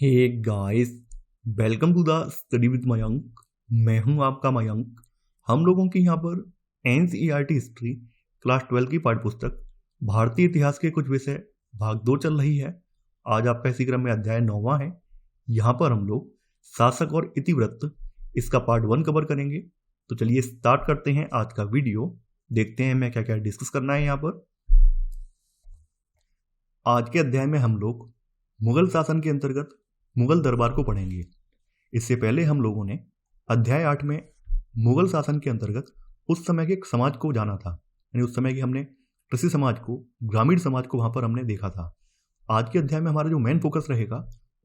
Hey guys, welcome to the study with Mayank. मैं हूं आपका मयंक। हम लोगों की यहाँ पर एनसीईआरटी हिस्ट्री क्लास 12 की पाठ्यपुस्तक भारतीय इतिहास के कुछ विषय भाग 2 चल रही है। आज आपका इसी क्रम में अध्याय 9वां है। यहाँ पर हम लोग शासक और इतिवृत्त इसका पार्ट 1 कवर करेंगे। तो चलिए स्टार्ट करते हैं आज का वीडियो। देखते हैं मैं क्या क्या डिस्कस करना है यहाँ पर। आज के अध्याय में हम लोग मुगल शासन के अंतर्गत मुगल दरबार को पढ़ेंगे। इससे पहले हम लोगों ने अध्याय 8 में मुगल शासन के अंतर्गत उस समय के समाज को जाना था, यानी उस समय की हमने कृषि समाज को, ग्रामीण समाज को वहाँ पर हमने देखा था। आज के अध्याय में हमारा जो मेन फोकस रहेगा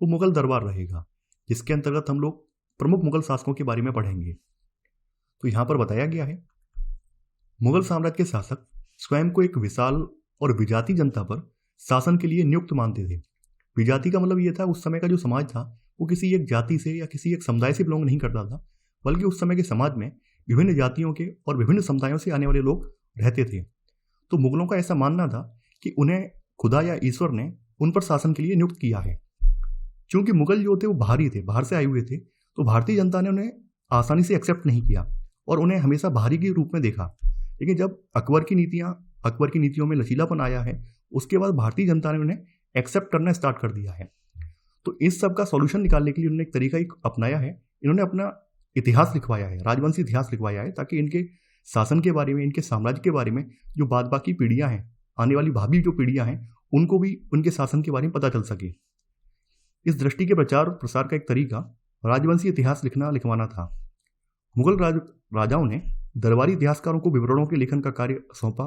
वो मुगल दरबार रहेगा, जिसके अंतर्गत हम लोग प्रमुख मुगल शासकों के बारे में पढ़ेंगे। तो यहाँ पर बताया गया है, मुगल साम्राज्य के शासक स्वयं को एक विशाल और विजातीय जनता पर शासन के लिए नियुक्त मानते थे। विजाति का मतलब ये था, उस समय का जो समाज था वो किसी एक जाति से या किसी एक समुदाय से बिलोंग नहीं करता था, बल्कि उस समय के समाज में विभिन्न जातियों के और विभिन्न समुदायों से आने वाले लोग रहते थे। तो मुगलों का ऐसा मानना था कि उन्हें खुदा या ईश्वर ने उन पर शासन के लिए नियुक्त किया है। चूंकि मुगल जो थे वो बाहरी थे, बाहर से आए हुए थे, तो भारतीय जनता ने उन्हें आसानी से एक्सेप्ट नहीं किया और उन्हें हमेशा बाहरी के रूप में देखा। लेकिन जब अकबर की नीतियों में लचीलापन आया है, उसके बाद भारतीय जनता ने उन्हें एक्सेप्ट करना स्टार्ट कर दिया है। तो इस सब का सॉल्यूशन निकालने के लिए उन्होंने एक तरीका अपनाया है। इन्होंने अपना इतिहास लिखवाया है, राजवंशी इतिहास लिखवाया है, ताकि इनके शासन के बारे में, इनके साम्राज्य के बारे में जो बाद बाकी पीढ़ियां हैं, आने वाली भावी जो पीढ़ियां हैं, उनको भी उनके शासन के बारे में पता चल सके। इस दृष्टि के प्रचार और प्रसार का एक तरीका राजवंशी इतिहास लिखवाना था। मुगल राजाओं ने दरबारी इतिहासकारों को विवरणों के लेखन का कार्य सौंपा।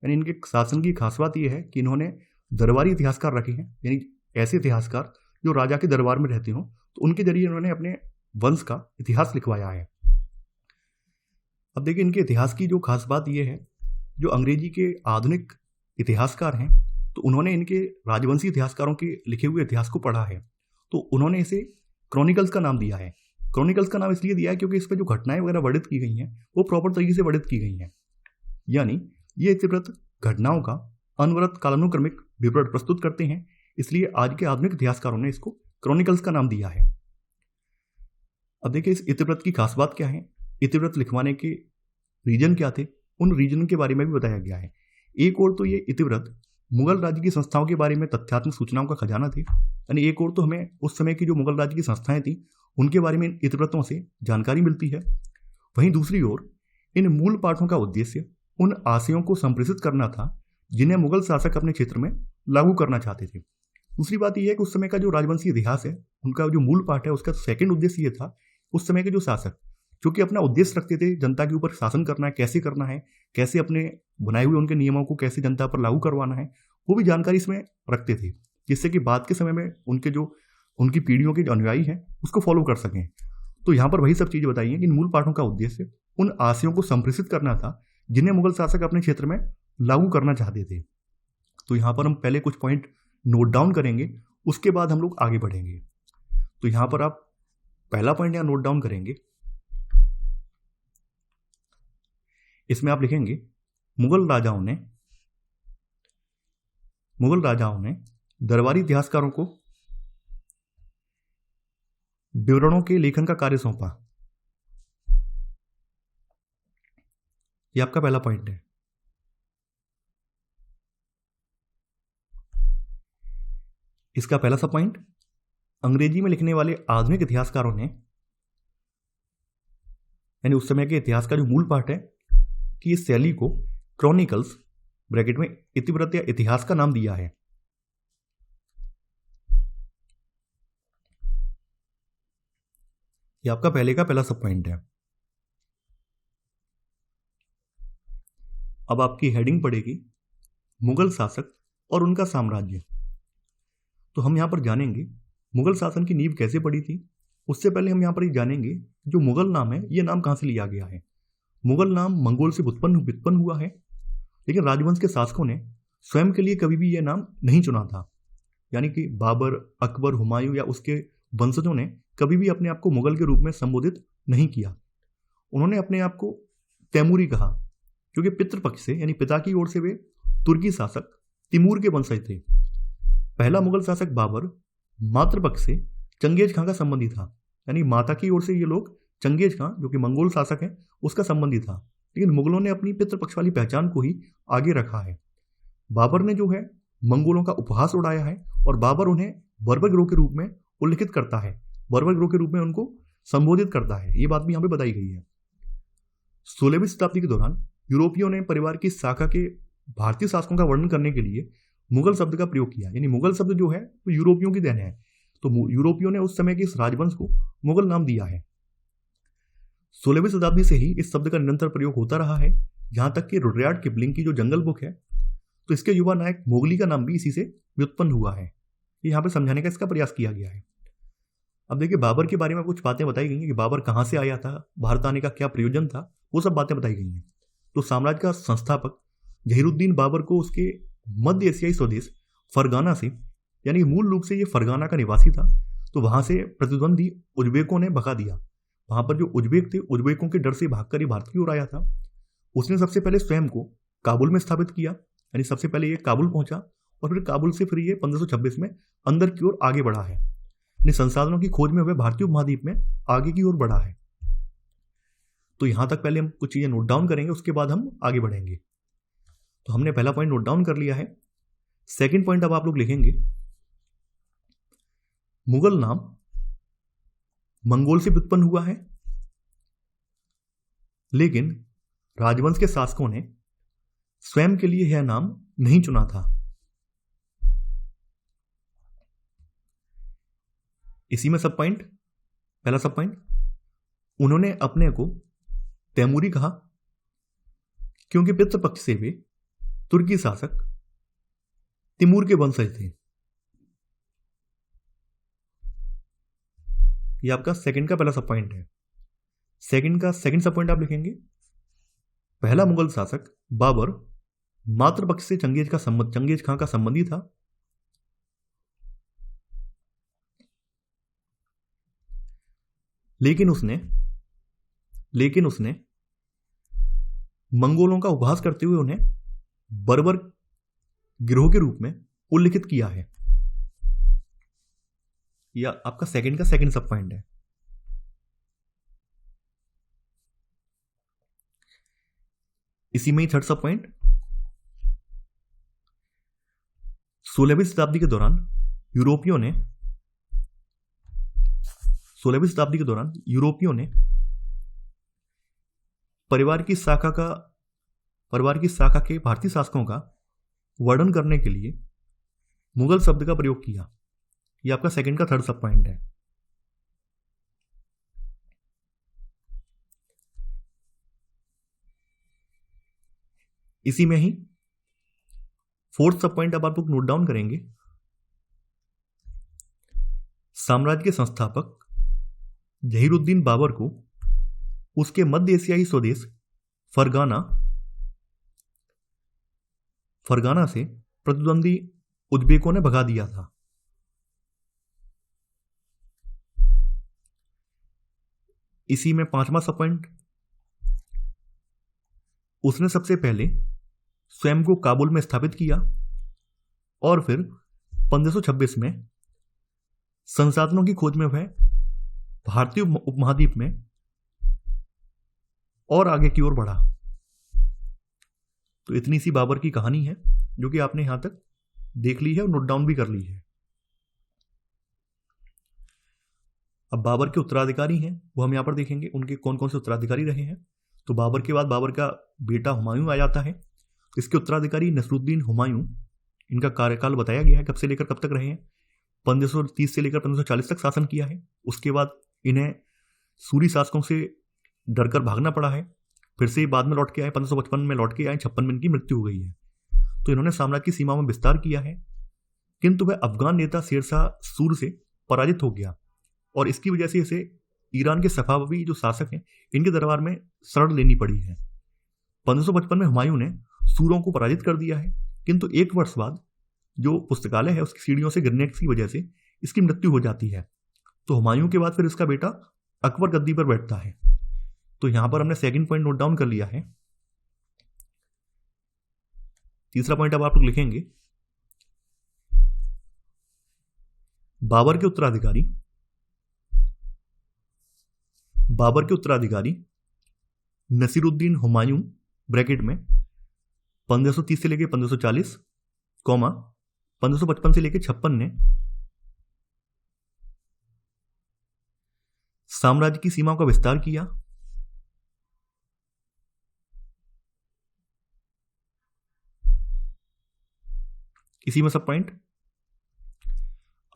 यानी इनके शासन की खास बात यह है कि इन्होंने दरबारी इतिहासकार रखे हैं, यानी ऐसे इतिहासकार जो राजा के दरबार में रहते हों, तो उनके जरिए उन्होंने अपने वंश का इतिहास लिखवाया है। अब देखिए, इनके इतिहास की जो खास बात यह है, जो अंग्रेजी के आधुनिक इतिहासकार हैं, तो उन्होंने इनके राजवंशी इतिहासकारों के लिखे हुए इतिहास को पढ़ा है, तो उन्होंने इसे क्रॉनिकल्स का नाम दिया है। क्रॉनिकल्स का नाम इसलिए दिया है क्योंकि इस पर जो घटनाएं वगैरह वर्णित की गई हैं वो प्रॉपर तरीके से वर्णित की गई हैं। यानी ये इतिवृत्त घटनाओं का अनवरत कालानुक्रमिक विवरण प्रस्तुत करते हैं, इसलिए आज के आधुनिक इतिहासकारों ने इसको क्रॉनिकल्स का नाम दिया है। अब देखिए, इस इतिवृत्त की खास बात क्या है, इतिवृत्त लिखवाने के रीजन क्या थे, उन रीजन के बारे में भी बताया गया है। एक और तो ये इतिवृत्त मुगल राज्य की संस्थाओं के बारे में तथ्यात्मक सूचनाओं का खजाना थे, यानी एक और तो हमें उस समय की जो मुगल राज्य की संस्थाएं थी उनके बारे में इन इतिवृत्तों से जानकारी मिलती है। वहीं दूसरी ओर इन मूल पाठों का उद्देश्य उन आशयों को संप्रेषित करना था जिन्हें मुगल शासक अपने क्षेत्र में लागू करना चाहते थे। दूसरी बात यह है कि उस समय का जो राजवंशी इतिहास है, उनका जो मूल पाठ है, उसका सेकंड उद्देश्य ये था, उस समय के जो शासक जो कि अपना उद्देश्य रखते थे जनता के ऊपर शासन करना है, कैसे करना है, कैसे अपने बनाए हुए उनके नियमों को कैसे जनता पर लागू करवाना है, वो भी जानकारी इसमें रखते थे, जिससे कि बाद के समय में उनकी पीढ़ियों के जो अनुयायी हैं उसको फॉलो कर सकें। तो यहाँ पर वही सब चीज़ें बताई हैं कि इन मूल पाठों का उद्देश्य उन आशयों को संप्रेषित करना था जिन्हें मुगल शासक अपने क्षेत्र में लागू करना चाहते थे। तो यहाँ पर हम पहले कुछ पॉइंट नोट डाउन करेंगे, उसके बाद हम लोग आगे बढ़ेंगे। तो यहाँ पर आप पहला पॉइंट यहाँ नोट डाउन करेंगे, इसमें आप लिखेंगे मुगल राजाओं ने दरबारी इतिहासकारों को विवरणों के लेखन का कार्य सौंपा। यह आपका पहला पॉइंट है। इसका पहला सा पॉइंट, अंग्रेजी में लिखने वाले आधुनिक इतिहासकारों ने, यानी उस समय के इतिहास का जो मूल पाठ है, कि इस शैली को क्रॉनिकल्स ब्रैकेट में इतिवृत्त या इतिहास का नाम दिया है। यह आपका पहले का पहला सब पॉइंट है। अब आपकी हेडिंग पड़ेगी मुगल शासक और उनका साम्राज्य। तो हम यहाँ पर जानेंगे मुगल शासन की नींव कैसे पड़ी थी। उससे पहले हम यहाँ पर जानेंगे जो मुगल नाम है, ये नाम कहाँ से लिया गया है। मुगल नाम मंगोल से उत्पन्न हुआ है, लेकिन राजवंश के शासकों ने स्वयं के लिए कभी भी यह नाम नहीं चुना था। यानी कि बाबर, अकबर, हुमायूं या उसके वंशजों ने कभी भी अपने आप को मुगल के रूप में संबोधित नहीं किया। उन्होंने अपने आप को तैमूरी कहा, क्योंकि पितृपक्ष से, यानी पिता की ओर से वे तुर्की शासक तिमूर के वंशज थे। पहला मुगल शासक बाबर मातृपक्ष से चंगेज खां का संबंधी था, यानी माता की ओर से ये लोग चंगेज खां जो कि मंगोल शासक है उसका संबंधी था, लेकिन मुगलों ने अपनी पितृपक्ष वाली पहचान को ही आगे रखा है। बाबर ने जो है मंगोलों का उपहास उड़ाया है और बाबर उन्हें बर्बर गिरोह के रूप में उल्लिखित करता है, बर्बर गिरोह के रूप में उनको संबोधित करता है। ये बात भी यहाँ पे बताई गई है। 16वीं शताब्दी के दौरान यूरोपियों ने परिवार की शाखा के भारतीय शासकों का वर्णन करने के लिए मुगल शब्द का प्रयोग किया, यानी मुगल शब्द जो है वो यूरोपियों की देन है, तो यूरोपियों ने उस समय के इस राजवंश को मुगल नाम दिया है। 16वीं शताब्दी से ही इस शब्द का निरंतर प्रयोग होता रहा है, यहां तक कि रुडयार्ड किपलिंग की जो जंगल बुक है तो इसके युवा नायक मोगली का नाम भी इसी से व्युत्पन्न हुआ है। ये यहाँ पे समझाने का इसका प्रयास किया गया है। अब देखिए बाबर के बारे में कुछ बातें बताई गई हैं कि बाबर कहाँ से आया था, भारत आने का क्या प्रयोजन था, वो सब बातें बताई गई हैं। तो साम्राज्य का संस्थापक जहीरुद्दीन बाबर को उसके मध्य एशियाई स्वदेश फरगाना से, यानी मूल रूप से ये फरगाना का निवासी था, तो वहां से प्रतिद्वंदी उज्बेकों ने भगा दिया। वहां पर जो उज्बेक थे, उज्बेकों के डर से भागकर ये भारत की ओर आया था। उसने सबसे पहले स्वयं को काबुल में स्थापित किया, यानी सबसे पहले ये काबुल पहुंचा और फिर काबुल से फिर ये 1526 में अंदर की ओर आगे बढ़ा है, यानी संसाधनों की खोज में हुए भारतीय उपमहाद्वीप में आगे की ओर बढ़ा है। तो यहां तक पहले हम कुछ चीजें नोट डाउन करेंगे, उसके बाद हम आगे बढ़ेंगे। तो हमने पहला पॉइंट नोट डाउन कर लिया है। सेकंड पॉइंट अब आप लोग लिखेंगे, मुगल नाम मंगोल से व्युत्पन्न हुआ है, लेकिन राजवंश के शासकों ने स्वयं के लिए यह नाम नहीं चुना था। इसी में सब पॉइंट, पहला सब पॉइंट, उन्होंने अपने को तैमूरी कहा क्योंकि पितृपक्ष से वे तुर्की शासक तिमूर के वंशज थे। यह आपका सेकंड का पहला सब पॉइंट है। सेकंड का सेकंड सब पॉइंट आप लिखेंगे, पहला मुगल शासक बाबर मातृपक्ष से चंगेज खां का संबंधी था, लेकिन उसने मंगोलों का उपहास करते हुए उन्हें बर्बर गिरोह के रूप में उल्लिखित किया है। यह आपका सेकंड का सेकंड सब पॉइंट है। इसी में ही थर्ड सब पॉइंट, 16वीं शताब्दी के दौरान यूरोपियों ने परिवार की शाखा के भारतीय शासकों का वर्णन करने के लिए मुगल शब्द का प्रयोग किया। यह आपका सेकंड का थर्ड सब पॉइंट है। इसी में ही फोर्थ सब पॉइंट अब आप लोग नोट डाउन करेंगे, साम्राज्य के संस्थापक जहीरुद्दीन बाबर को उसके मध्य एशियाई स्वदेश फरगाना से प्रतिद्वंदी उज्बेकों ने भगा दिया था। इसी में पांचवा सब पॉइंट, उसने सबसे पहले स्वयं को काबुल में स्थापित किया और फिर 1526 में संसाधनों की खोज में वह भारतीय उपमहाद्वीप में और आगे की ओर बढ़ा। तो इतनी सी बाबर की कहानी है जो कि आपने यहां तक देख ली है और नोट डाउन भी कर ली है। अब बाबर के उत्तराधिकारी हैं वो हम यहां पर देखेंगे, उनके कौन कौन से उत्तराधिकारी रहे हैं। तो बाबर के बाद बाबर का बेटा हुमायूं आ जाता है। इसके उत्तराधिकारी नसरुद्दीन हुमायूं, इनका कार्यकाल बताया गया है कब से लेकर कब तक रहे हैं। 1530 से लेकर 1540 तक शासन किया है। उसके बाद इन्हें सूरी शासकों से डरकर भागना पड़ा है, फिर से बाद में लौट के आए, 1555 में लौट के आए, 56 में इनकी मृत्यु हो गई है। तो इन्होंने साम्राज्य की सीमा में विस्तार किया है, किंतु वह अफगान नेता शेरशाह सूर से पराजित हो गया और इसकी वजह से इसे ईरान के सफावी जो शासक हैं इनके दरबार में शरण लेनी पड़ी है। 1555 में हुमायूं ने सूरों को पराजित कर दिया है, किंतु एक वर्ष बाद जो पुस्तकालय है उसकी सीढ़ियों से गिरने की वजह से इसकी मृत्यु हो जाती है। तो हुमायूं के बाद फिर इसका बेटा अकबर गद्दी पर बैठता है। तो यहां पर हमने सेकंड पॉइंट नोट डाउन कर लिया है। तीसरा पॉइंट अब आप लोग लिखेंगे, बाबर के उत्तराधिकारी बाबर के उत्तराधिकारी नसीरुद्दीन हुमायूं ब्रैकेट में 1530 से लेकर 1540 कॉमा 1555 से लेकर 56 ने साम्राज्य की सीमाओं का विस्तार किया। इसी में सब पॉइंट।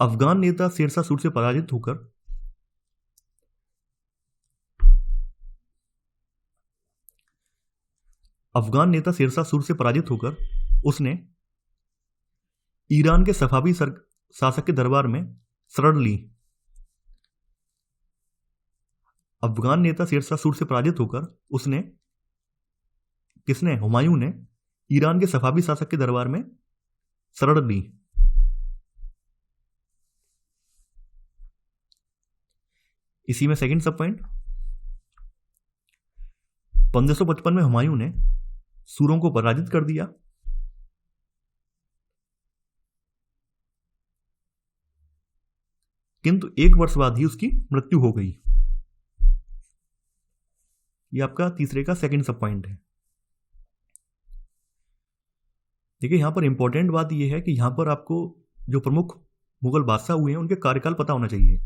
अफगान नेता शेरशाह सूरी से पराजित होकर उसने ईरान के सफावी शासक के दरबार में शरण ली। अफगान नेता शेरशाह सूरी से पराजित होकर उसने हुमायूं ने ईरान के सफावी शासक के दरबार में शरण ली। इसी में सेकंड सब पॉइंट। 1555 में हुमायूं ने सूरों को पराजित कर दिया। किंतु एक वर्ष बाद ही उसकी मृत्यु हो गई। यह आपका तीसरे का सेकंड सब पॉइंट है। देखिए यहां पर इंपॉर्टेंट बात यह है कि यहां पर आपको जो प्रमुख मुगल बादशाह हुए हैं उनके कार्यकाल पता होना चाहिए।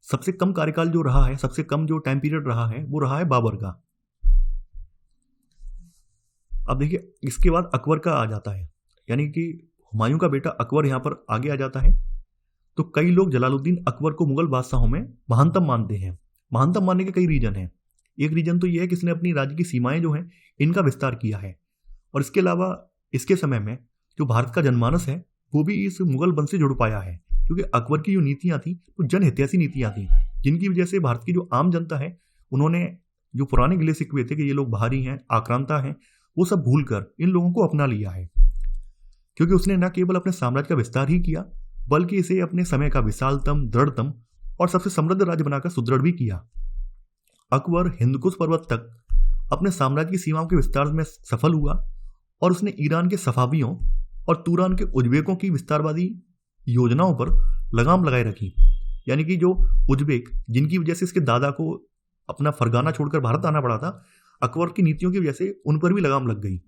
सबसे कम कार्यकाल जो रहा है, सबसे कम जो टाइम पीरियड रहा है वो रहा है बाबर का। अब देखिए इसके बाद अकबर का आ जाता है, यानी कि हुमायूं का बेटा अकबर यहां पर आगे आ जाता है। तो कई लोग जलालुद्दीन अकबर को मुगल बादशाहों में महानतम मानते हैं। महानतम मानने के कई रीजन हैं। एक रीजन तो यह है कि इसने अपनी राज्य की सीमाएं जो हैं इनका विस्तार किया है, और इसके अलावा इसके समय में जो भारत का जनमानस है वो भी इस मुगल वंश से जुड़ पाया है, क्योंकि अकबर की जो नीतियां थी वो जनहितैषी नीतियां थी, जिनकी वजह से भारत की जो आम जनता है उन्होंने जो पुराने गिले शिकवे थे कि ये लोग बाहरी हैं, आक्रांता हैं, वो सब भूलकर इन लोगों को अपना लिया है। क्योंकि उसने न केवल अपने साम्राज्य का विस्तार ही किया बल्कि इसे अपने समय का विशालतम, दृढ़तम और सबसे समृद्ध राज्य बनाकर सुदृढ़ भी किया। अकबर हिंदकुश पर्वत तक अपने साम्राज्य की सीमाओं के विस्तार में सफल हुआ, और उसने ईरान के सफावियों और तुरान के उज्बेकों की विस्तारवादी योजनाओं पर लगाम लगाए रखी। यानी कि जो उज्बेक, जिनकी वजह से इसके दादा को अपना फरगाना छोड़कर भारत आना पड़ा था, अकबर की नीतियों की वजह से उन पर भी लगाम लग गई।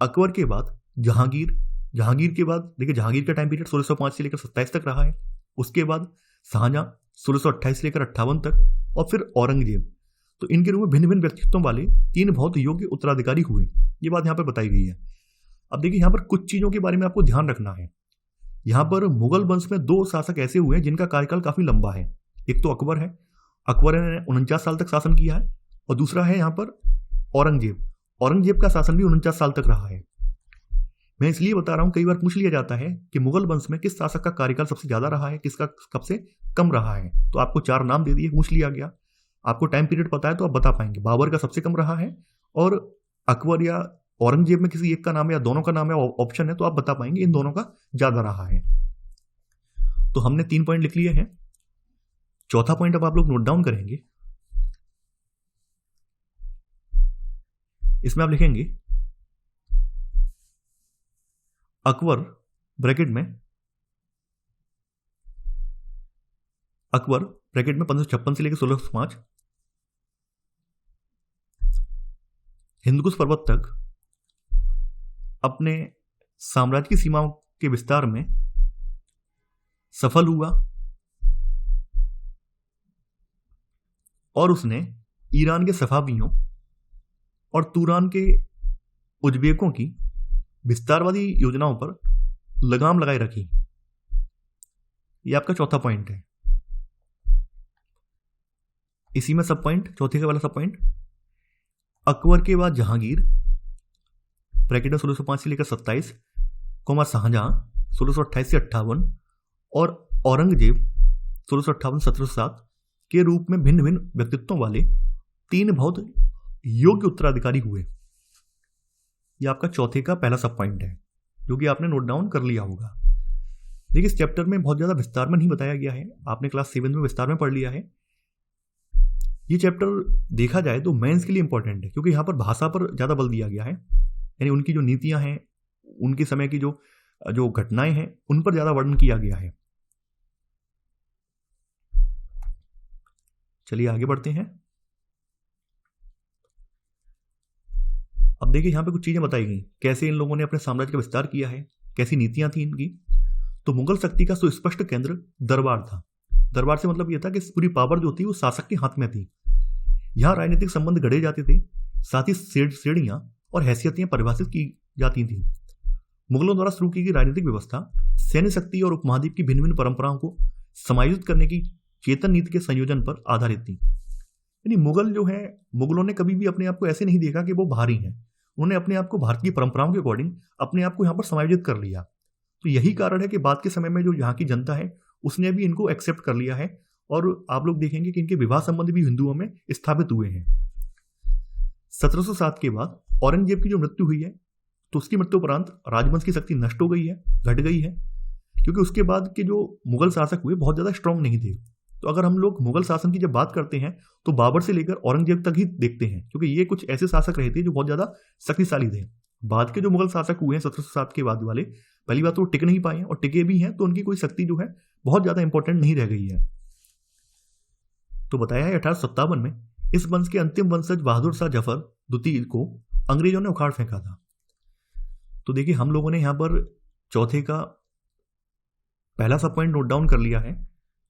अकबर के बाद जहांगीर के बाद देखिए जहांगीर का टाइम पीरियड 1605 से लेकर 27 तक रहा है। उसके बाद शाहजहां 1628 से लेकर 58 तक, और फिर औरंगजेब। तो इनके रूप में भिन्न भिन्न व्यक्तित्वों वाले 3 बहुत योग्य उत्तराधिकारी हुए। ये बात यहाँ पर बताई गई है। अब देखिए यहाँ पर कुछ चीजों के बारे में आपको ध्यान रखना है। यहाँ पर मुगल वंश में 2 शासक ऐसे हुए हैं जिनका कार्यकाल काफी लंबा है। एक तो अकबर है, अकबर ने 49 साल तक शासन किया है, और दूसरा है यहाँ पर औरंगजेब का शासन भी 49 साल तक रहा है। मैं इसलिए बता रहा हूं, कई बार पूछ लिया जाता है कि मुगल वंश में किस शासक का कार्यकाल सबसे ज्यादा रहा है, किसका कब से कम रहा है। तो आपको 4 नाम दे दिए, पूछ लिया गया, आपको टाइम पीरियड पता है तो आप बता पाएंगे। बाबर का सबसे कम रहा है, और अकबर या औरंगजेब में किसी एक का नाम या दोनों का नाम है ऑप्शन है तो आप बता पाएंगे इन दोनों का ज्यादा रहा है। तो हमने 3 पॉइंट लिख लिए हैं। चौथा पॉइंट अब आप लोग नोट डाउन करेंगे। इसमें आप लिखेंगे अकबर ब्रैकेट में 1556 से लेकर 1605 हिंदकुश पर्वत तक अपने साम्राज्य की सीमाओं के विस्तार में सफल हुआ, और उसने ईरान के सफावियों और तुरान के उज्बेकों की विस्तारवादी योजनाओं पर लगाम लगाए रखी। यह आपका चौथा पॉइंट है। इसी में सब पॉइंट, चौथे का वाला सब पॉइंट, अकबर के बाद जहांगीर ब्रैकेट में 1605 से लेकर 27, शाहजहां 1628 से 58, और औरंगजेब 1658-1707 के रूप में भिन्न भिन्न व्यक्तित्वों वाले 3 बहुत योग्य उत्तराधिकारी हुए। यह आपका चौथे का पहला सब पॉइंट है, जो कि आपने नोट डाउन कर लिया होगा। देखिए इस चैप्टर में बहुत ज्यादा विस्तार में नहीं बताया गया है, आपने क्लास 7 में विस्तार में पढ़ लिया है। ये चैप्टर देखा जाए तो मेंस के लिए इंपॉर्टेंट है, क्योंकि यहाँ पर भाषा पर ज्यादा बल दिया गया है, यानी उनकी जो नीतियां हैं, उनके समय की जो घटनाएं हैं, उन पर ज्यादा वर्णन किया गया है। चलिए आगे बढ़ते हैं। अब देखिए यहाँ पे कुछ चीजें बताई गई, कैसे इन लोगों ने अपने साम्राज्य का विस्तार किया है, कैसी नीतियां थी इनकी। तो मुगल शक्ति का सुस्पष्ट केंद्र दरबार था। दरबार से मतलब यह था कि पूरी पावर जो थी वो शासक के हाथ में थी। यहाँ राजनीतिक संबंध गढ़े जाते थे, साथ ही श्रेणियां और हैसियतें परिभाषित की जाती थी। मुगलों द्वारा शुरू की गई राजनीतिक व्यवस्था सैन्य शक्ति और उपमहाद्वीप की भिन्न भिन्न परंपराओं को समायोजित करने की चेतन नीति के संयोजन पर आधारित थी। यानी मुगल जो है, मुगलों ने कभी भी अपने आप को ऐसे नहीं देखा कि वो बाहरी हैं। उन्होंने अपने आप को भारत की परंपराओं के अकॉर्डिंग अपने आप को यहाँ पर समायोजित कर लिया। तो यही कारण है कि बाद के समय में जो यहाँ की जनता है उसने भी इनको एक्सेप्ट कर लिया है, और आप लोग देखेंगे कि इनके विवाह संबंध भी हिंदुओं में स्थापित हुए हैं। 1707 के बाद औरंगजेब की जो मृत्यु हुई है, तो उसकी मृत्यु उपरांत राजवंश की शक्ति नष्ट हो गई है, घट गई है, क्योंकि उसके बाद के जो मुगल शासक हुए बहुत ज़्यादा स्ट्रांग नहीं थे। तो अगर हम लोग मुगल शासन की जब बात करते हैं तो बाबर से लेकर औरंगजेब तक ही देखते हैं, क्योंकि ये कुछ ऐसे शासक रहे थे जो बहुत ज़्यादा शक्तिशाली थे। बाद के जो मुगल शासक हुए हैं 1707 के बाद वाले, पहली बात तो टिक नहीं पाए हैं, और टिके भी हैं तो उनकी कोई शक्ति जो है बहुत ज़्यादा इंपॉर्टेंट नहीं रह गई है। तो बताया है 1857 में इस वंश के अंतिम वंशज बहादुर शाह जफर द्वितीय को अंग्रेजों ने उखाड़ फेंका था। तो देखिए हम लोगों ने यहाँ पर चौथे का पहला सब पॉइंट नोट डाउन कर लिया है,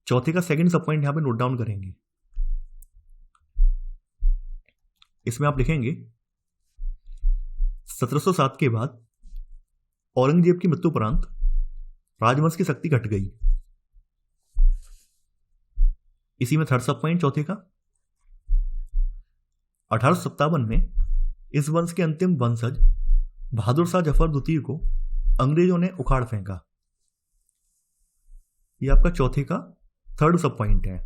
चौथे का सेकंड सब पॉइंट यहाँ पे नोट डाउन करेंगे। इसमें आप लिखेंगे 1707 के बाद औरंगजेब की मृत्यु उपरांत राजवंश की शक्ति घट गई। इसी में थर्ड सब पॉइंट चौथे का 1857 में इस वंश के अंतिम वंशज बहादुर शाह जफर द्वितीय को अंग्रेजों ने उखाड़ फेंका। यह आपका चौथे का थर्ड सब पॉइंट है।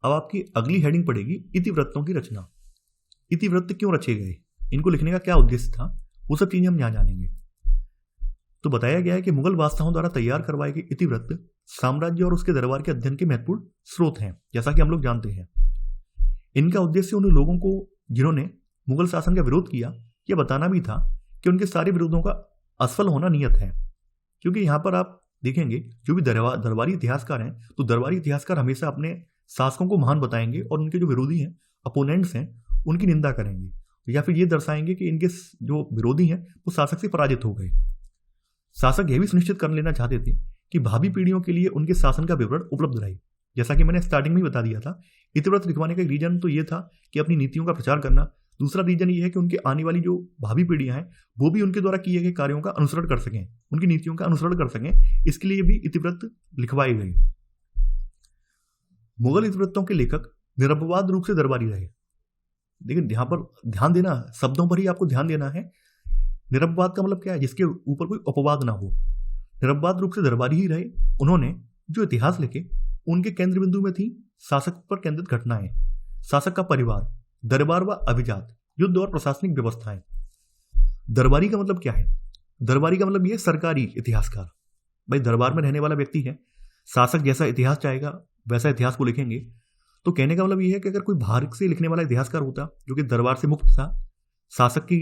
अब आपकी अगली हेडिंग पड़ेगी इतिवृत्तों की रचना। इतिवृत्त क्यों रचे गए, इनको लिखने का क्या उद्देश्य था, वो सब चीजें हम यहां जानेंगे। तो बताया गया है कि मुगल बादशाहों द्वारा तैयार करवाए गए इतिवृत्त साम्राज्य और उसके दरबार के अध्ययन के महत्वपूर्ण स्रोत हैं, जैसा कि हम लोग जानते हैं। इनका उद्देश्य उन लोगों को जिन्होंने मुगल शासन का विरोध किया, यह बताना भी था कि उनके सारे विरोधों का असफल होना नियत है। क्योंकि यहाँ पर आप देखेंगे जो भी दरबारी इतिहासकार हैं, तो दरबारी इतिहासकार हमेशा अपने शासकों को महान बताएंगे और उनके जो विरोधी हैं, अपोनेंट्स हैं, उनकी निंदा करेंगे, या फिर ये दर्शाएंगे कि इनके जो विरोधी हैं वो शासक से पराजित हो गए। शासक यह भी सुनिश्चित कर लेना चाहते थे कि भावी पीढ़ियों के लिए उनके शासन का विवरण उपलब्ध रहे। जैसा कि मैंने स्टार्टिंग में बता दिया था, इतिवृत्त लिखवाने का एक रीजन तो ये था कि अपनी नीतियों का प्रचार करना। दूसरा रीजन ये है कि उनके आने वाली जो भावी पीढ़ियां हैं वो भी उनके द्वारा किए गए कार्यों का अनुसरण कर सकें, उनकी नीतियों का अनुसरण कर सकें, इसके लिए भी इतिवृत्त लिखवाए गए। मुगल इतिवृत्तों के लेखक निरपवाद रूप से दरबारी रहे। लेकिन यहाँ पर ध्यान देना, शब्दों पर ही आपको ध्यान देना है। निरपवाद का मतलब क्या है, जिसके ऊपर कोई अपवाद ना हो। निरपवाद रूप से दरबारी ही रहे। उन्होंने जो इतिहास लिखे उनके केंद्र बिंदु में थी शासक पर केंद्रित घटनाएं, शासक का परिवार, दरबार व अभिजात, युद्ध और प्रशासनिक व्यवस्थाएं। दरबारी का मतलब क्या है? दरबारी का मतलब यह सरकारी इतिहासकार। भाई दरबार में रहने वाला व्यक्ति है, शासक जैसा इतिहास चाहेगा वैसा इतिहास को लिखेंगे। तो कहने का मतलब यह है कि अगर कोई बाहर से लिखने वाला इतिहासकार होता जो कि दरबार से मुक्त था, शासक की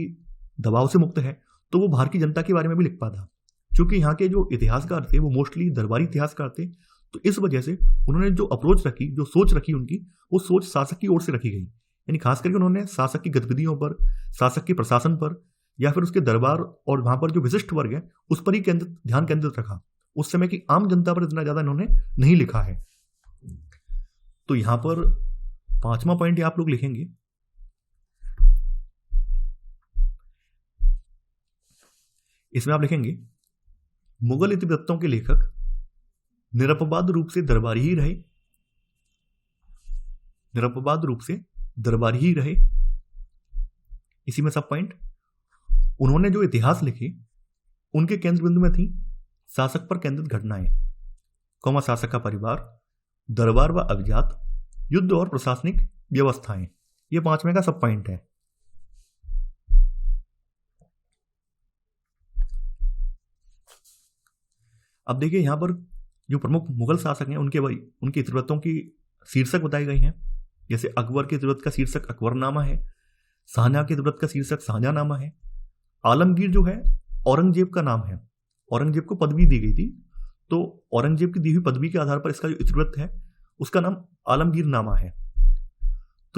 दबाव से मुक्त है, तो वो बाहर की जनता के बारे में भी लिख पाता। क्योंकि यहाँ के जो इतिहासकार थे वो मोस्टली दरबारी इतिहासकार थे, तो इस वजह से उन्होंने जो अप्रोच रखी, जो सोच रखी उनकी, वो सोच शासक की ओर से रखी गई। यानी खास करके उन्होंने शासक की गतिविधियों पर, शासक के प्रशासन पर, या फिर उसके दरबार और वहां पर जो विशिष्ट वर्ग है उस पर ही ध्यान केंद्रित रखा। उस समय की आम जनता पर इतना ज्यादा इन्होंने नहीं लिखा है। तो यहां पर पांचवा पॉइंट आप लोग लिखेंगे, इसमें आप लिखेंगे मुगल इतिवृत्तों के लेखक निरपवाद रूप से दरबारी ही रहे। निरपवाद रूप से दरबारी ही रहे। इसी में सब पॉइंट, उन्होंने जो इतिहास लिखे उनके केंद्र बिंदु में थी शासक पर केंद्रित घटनाएं, कौमा शासक का परिवार, दरबार व अभिजात, युद्ध और प्रशासनिक व्यवस्थाएं। यह पांचवें का सब पॉइंट है। अब देखिए यहां पर जो प्रमुख मुगल शासक हैं उनके इतिवृत्तों की शीर्षक बताए गए हैं। जैसे अकबर के इतिवृत्त का शीर्षक अकबरनामा है, शाहजहां के इतिवृत्त का शीर्षक शाहजहांनामा है। आलमगीर जो है औरंगजेब का नाम है, औरंगजेब को पदवी दी गई थी, तो औरंगजेब की दी हुई पदवी के आधार पर इसका जो इतिवृत्त है उसका नाम आलमगीर नामा है।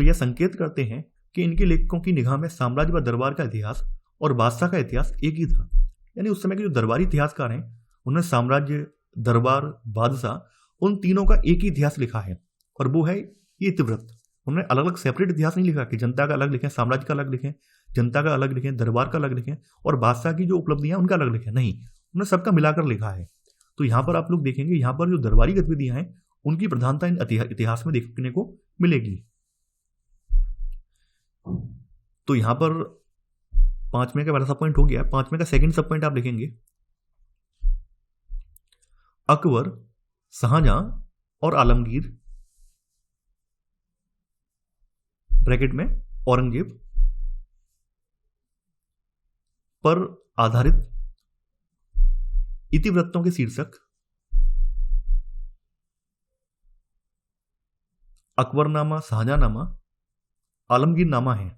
तो यह संकेत करते हैं कि इनके लेखकों की निगाह में साम्राज्य व दरबार का इतिहास और बादशाह का इतिहास एक ही था। यानी उस समय के जो दरबारी इतिहासकार हैं उन्होंने साम्राज्य, दरबार, बादशाह उन तीनों का एक ही इतिहास लिखा है, और वो है ये इतिवृत्त। उन्होंने अलग अलग सेपरेट इतिहास नहीं लिखा कि जनता का अलग लिखें, साम्राज्य का अलग लिखें, जनता का अलग लिखें, दरबार का अलग लिखें और बादशाह की जो उपलब्धियां उनका अलग लिखें। नहीं, उन्होंने सबका मिलाकर लिखा है। तो यहाँ पर आप लोग देखेंगे, यहाँ पर जो दरबारी गतिविधियां हैं उनकी प्रधानता इन इतिहास में देखने को मिलेगी। तो यहाँ पर 5वें का पहला सब पॉइंट हो गया। 5वें का सेकंड सब पॉइंट आप लिखेंगे, अकबर, शाहजहां और आलमगीर ब्रैकेट में औरंगजेब पर आधारित इतिवृत्तों के शीर्षक अकबरनामा, शाहजहांनामा, आलमगीरनामा है।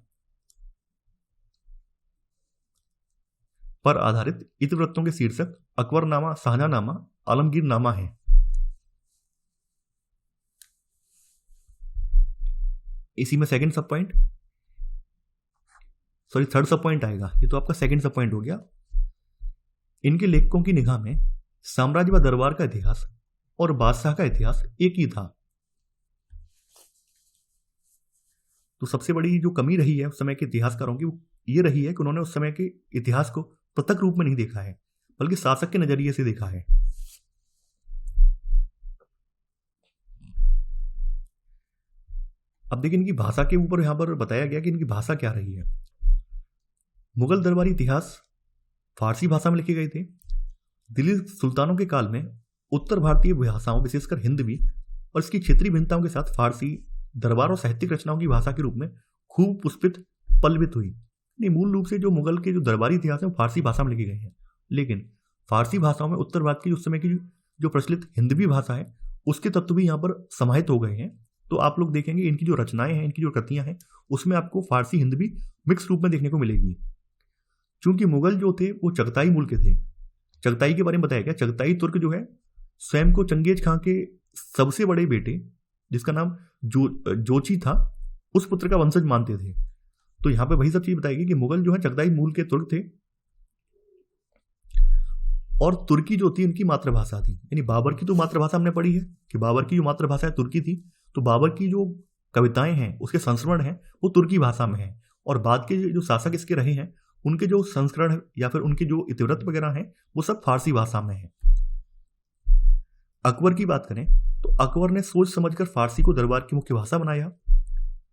पर आधारित इतिवृत्तों के शीर्षक अकबरनामा, शाहजहांनामा, आलमगीरनामा है। इसी में सेकंड सब पॉइंट, सॉरी थर्ड सब पॉइंट आएगा। ये तो आपका सेकंड सब पॉइंट हो गया। इनके लेखकों की निगाह में साम्राज्य व दरबार का इतिहास और बादशाह का इतिहास एक ही था। तो सबसे बड़ी जो कमी रही है उस समय के इतिहासकारों की, वो ये रही है कि उन्होंने उस समय के इतिहास को पृथक रूप में नहीं देखा है, बल्कि शासक के नजरिए से देखा है। अब देखिए, इनकी भाषा के ऊपर यहां पर बताया गया कि इनकी भाषा क्या रही है। मुगल दरबारी इतिहास फारसी भाषा में लिखे गए थे। दिल्ली सुल्तानों के काल में उत्तर भारतीय भाषाओं, विशेषकर हिंदवी और इसकी क्षेत्रीय भिन्नताओं के साथ फारसी दरबार और साहित्यिक रचनाओं की भाषा के रूप में खूब पुष्पित, पल्लवित हुई। मूल रूप से जो मुगल के जो दरबारी इतिहास है वो फारसी भाषा में लिखे गए हैं, लेकिन फारसी भाषाओं में उत्तर भारत की उस समय की जो प्रचलित हिंदवी भाषा है उसके तत्व भी यहाँ पर समाहित हो गए हैं। तो आप लोग देखेंगे इनकी जो रचनाएं हैं, इनकी जो कृतियां हैं, उसमें आपको फारसी हिंदवी मिक्स रूप में देखने को मिलेगी। चूंकि मुगल जो थे वो चगताई मूल के थे। चगताई के बारे में बताया गया, चगताई तुर्क जो है स्वयं को चंगेज खां के सबसे बड़े बेटे, जिसका नाम जोची था, उस पुत्र का वंशज मानते थे। तो यहां पे वही सब चीज बताएगी कि मुगल जो है चगताई मूल के तुर्क थे, और तुर्की जो थी इनकी मातृभाषा थी। यानी बाबर की तो मातृभाषा हमने पढ़ी है कि बाबर की जो मातृभाषा है तुर्की थी, तो बाबर की जो कविताएं हैं उसके संस्करण हैं वो तुर्की भाषा में है, और बाद के जो शासक इसके रहे हैं उनके जो संस्करण या फिर उनके जो इतिवृत्त वगैरह हैं वो सब फारसी भाषा में है। अकबर की बात करें तो अकबर ने सोच समझकर फारसी को दरबार की मुख्य भाषा बनाया।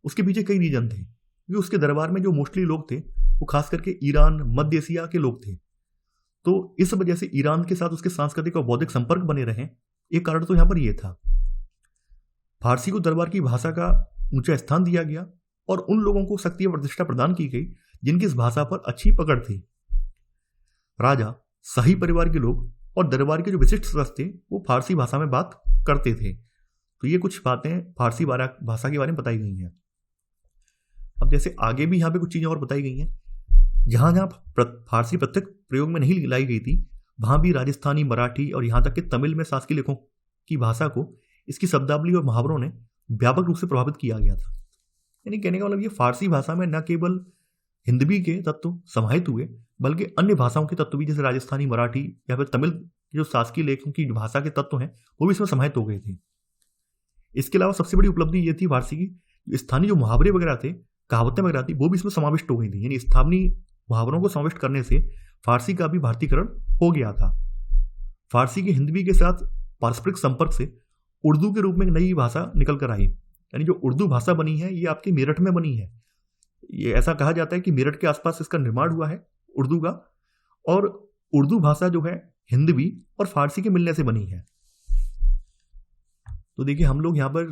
उसके पीछे कई रीजन थे, क्योंकि उसके दरबार में जो मोस्टली लोग थे वो खास करके ईरान, मध्य एशिया के लोग थे। तो इस वजह से ईरान के साथ उसके सांस्कृतिक और बौद्धिक संपर्क बने रहे। एक कारण तो यहां पर यह था। फारसी को दरबार की भाषा का ऊंचा स्थान दिया गया और उन लोगों को शक्ति और प्रतिष्ठा प्रदान की गई जिनकी इस भाषा पर अच्छी पकड़ थी। राजा, शाही परिवार के लोग और दरबार के जो विशिष्ट सदस्य थे वो फारसी भाषा में बात करते थे। तो ये कुछ बातें फारसी भाषा के बारे में बताई गई हैं। अब जैसे आगे भी यहाँ पे कुछ चीजें और बताई गई हैं। जहां जहां फारसी प्रत्यक्ष प्रयोग में नहीं लाई गई थी, वहां भी राजस्थानी, मराठी और यहां तक कि तमिल में शासकीय लेखों की भाषा को इसकी शब्दावली और मुहावरों ने व्यापक रूप से प्रभावित किया गया था। यानी कहने का मतलब ये फारसी भाषा में न केवल हिंदवी के तत्व समाहित हुए, बल्कि अन्य भाषाओं के तत्व भी, जैसे राजस्थानी, मराठी या फिर तमिल जो शासकीय लेखों की भाषा के तत्व हैं वो भी इसमें समाहित हो गए थे। इसके अलावा सबसे बड़ी उपलब्धि ये थी फारसी की, स्थानीय जो मुहावरे वगैरह थे, कहावतें वगैरह थी, वो भी इसमें समाविष्ट हो गई थी। यानी स्थानीय मुहावरों को समाविष्ट करने से फारसी का भी भारतीकरण हो गया था। फारसी के हिंदवी के साथ पारस्परिक संपर्क से उर्दू के रूप में एक नई भाषा निकल कर आई। यानी जो उर्दू भाषा बनी है ये आपकी मेरठ में बनी है। ये ऐसा कहा जाता है कि मेरठ के आसपास इसका निर्माण हुआ है उर्दू का, और उर्दू भाषा जो है हिंदवी और फारसी के मिलने से बनी है। तो देखिए, हम लोग यहां पर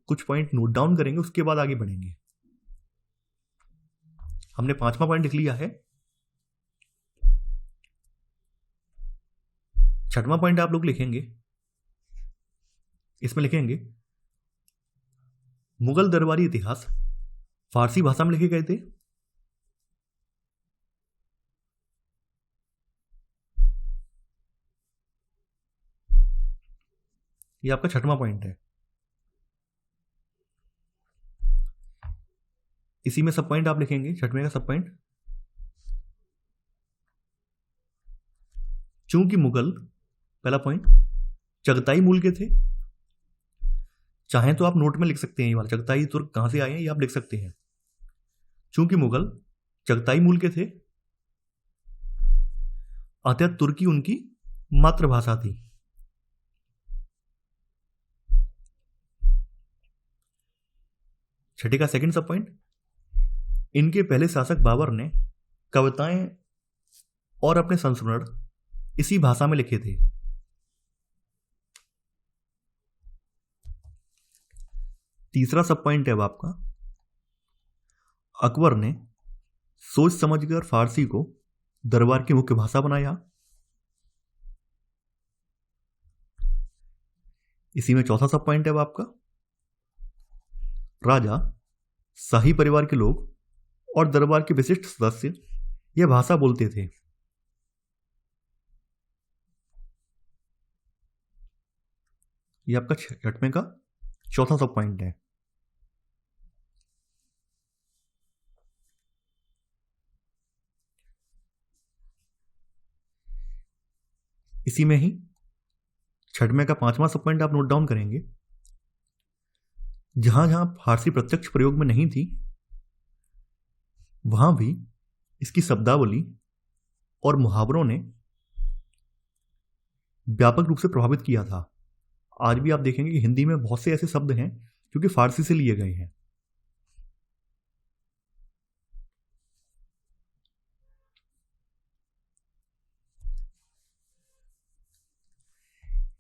कुछ पॉइंट नोट डाउन करेंगे, उसके बाद आगे बढ़ेंगे। हमने 5वां पॉइंट लिख लिया है। 6वां पॉइंट आप लोग लिखेंगे, इसमें लिखेंगे मुगल दरबारी इतिहास फारसी भाषा में लिखे गए थे। ये आपका 6वां पॉइंट है। इसी में सब पॉइंट आप लिखेंगे। छठवें का सब पॉइंट, चूंकि मुगल, पहला पॉइंट, चगताई मूल के थे। चाहें तो आप नोट में लिख सकते हैं, ये वाला चगताई तुर्क कहां से आए हैं ये आप लिख सकते हैं। चूंकि मुगल चगताई मूल के थे, अतः तुर्की उनकी मातृभाषा थी। छठे का सेकंड सब पॉइंट, इनके पहले शासक बाबर ने कविताएं और अपने संस्मरण इसी भाषा में लिखे थे। तीसरा सब पॉइंट है अब आपका, अकबर ने सोच समझकर फारसी को दरबार की मुख्य भाषा बनाया। इसी में चौथा सब पॉइंट है अब आपका, राजा, शाही परिवार के लोग और दरबार के विशिष्ट सदस्य यह भाषा बोलते थे। यह आपका छठवें का चौथा सब पॉइंट है। इसी में ही छठवें का पांचवा सब पॉइंट आप नोट डाउन करेंगे, जहां जहां फारसी प्रत्यक्ष प्रयोग में नहीं थी वहां भी इसकी शब्दावली और मुहावरों ने व्यापक रूप से प्रभावित किया था। आज भी आप देखेंगे कि हिंदी में बहुत से ऐसे शब्द हैं जो कि फारसी से लिए गए हैं।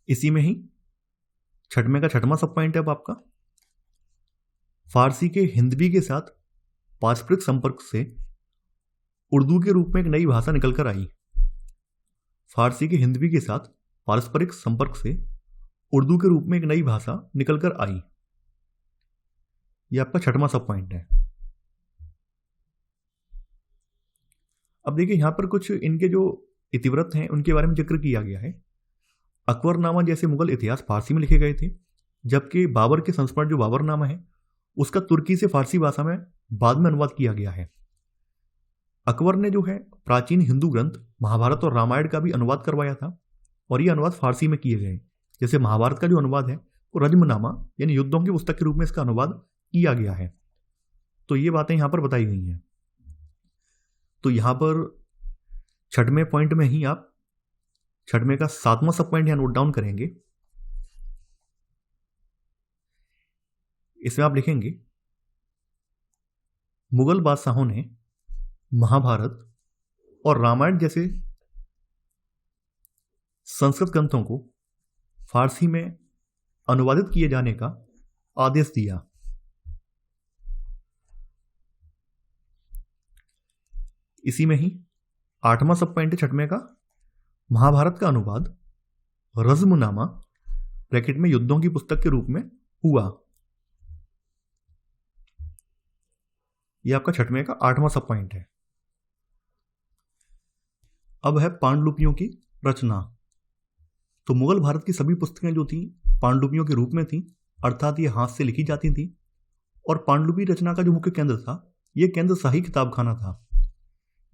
इसी में ही छठवें का छठवां सब पॉइंट है अब आपका, फारसी के हिंदवी के साथ पारस्परिक संपर्क से उर्दू के रूप में एक नई भाषा निकलकर आई। फारसी के हिंदवी के साथ पारस्परिक संपर्क से उर्दू के रूप में एक नई भाषा निकलकर आई। यह आपका छठवां सब पॉइंट है। अब देखिए यहां पर कुछ इनके जो इतिवृत्त हैं उनके बारे में जिक्र किया गया है। अकबरनामा जैसे मुगल इतिहास फारसी में लिखे गए थे, जबकि बाबर के संस्मरण जो बाबरनामा है उसका तुर्की से फारसी भाषा में बाद में अनुवाद किया गया है। अकबर ने जो है प्राचीन हिंदू ग्रंथ महाभारत और रामायण का भी अनुवाद करवाया था और ये अनुवाद फारसी में किए गए। जैसे महाभारत का जो अनुवाद है वो रजमनामा यानी युद्धों की पुस्तक के रूप में इसका अनुवाद किया गया है। तो ये बातें यहां पर बताई गई हैं। तो यहां पर छठवें पॉइंट में ही आप छठवें का सातवां सब पॉइंट यहां नोट डाउन करेंगे। इसमें आप लिखेंगे, मुगल बादशाहों ने महाभारत और रामायण जैसे संस्कृत ग्रंथों को फारसी में अनुवादित किए जाने का आदेश दिया। इसी में ही आठवां सब पॉइंट है छठवें का, महाभारत का अनुवाद रज़्मनामा ब्रैकेट में युद्धों की पुस्तक के रूप में हुआ। यह आपका छठवें का आठवां सब पॉइंट है। अब है पांडुलिपियों की रचना। तो मुगल भारत की सभी पुस्तकें जो थी पांडुलिपियों के रूप में थी, अर्थात ये हाथ से लिखी जाती थी। और पांडुलिपि रचना का जो मुख्य केंद्र था यह केंद्र शाही किताबखाना था।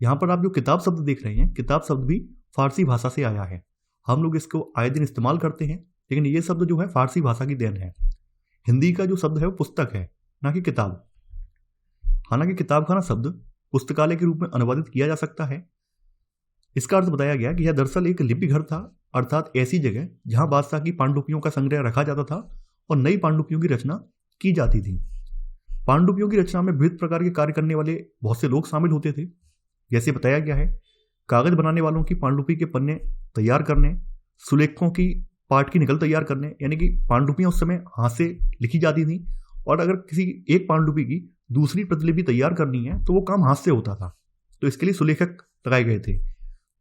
यहां पर आप जो किताब शब्द देख रहे हैं, किताब शब्द भी फारसी भाषा से आया है। हम लोग इसको आए दिन इस्तेमाल करते हैं, लेकिन ये शब्द जो है फारसी भाषा की देन है। हिंदी का जो शब्द है वो पुस्तक है, ना कि किताब। हालांकि किताबखाना शब्द पुस्तकालय के रूप में अनुवादित किया जा सकता है। इसका अर्थ बताया गया कि यह दरअसल एक लिपि घर था, अर्थात ऐसी जगह जहां बादशाह की पांडुलिपियों का संग्रह रखा जाता था और नई पांडुलिपियों की रचना की जाती थी। पांडुलिपियों की रचना में विविध प्रकार के कार्य करने वाले बहुत से लोग शामिल होते थे। जैसे बताया गया है, कागज बनाने वालों की पांडुलिपि के पन्ने तैयार करने, सुलेखों की पाठ की नकल तैयार करने, यानी कि पांडुलिपियां उस समय हाथ से लिखी जाती थी और अगर किसी एक पांडुलिपि की दूसरी प्रतिलिपि तैयार करनी है तो वो काम हाथ से होता था, तो इसके लिए सुलेखक लगाए गए थे।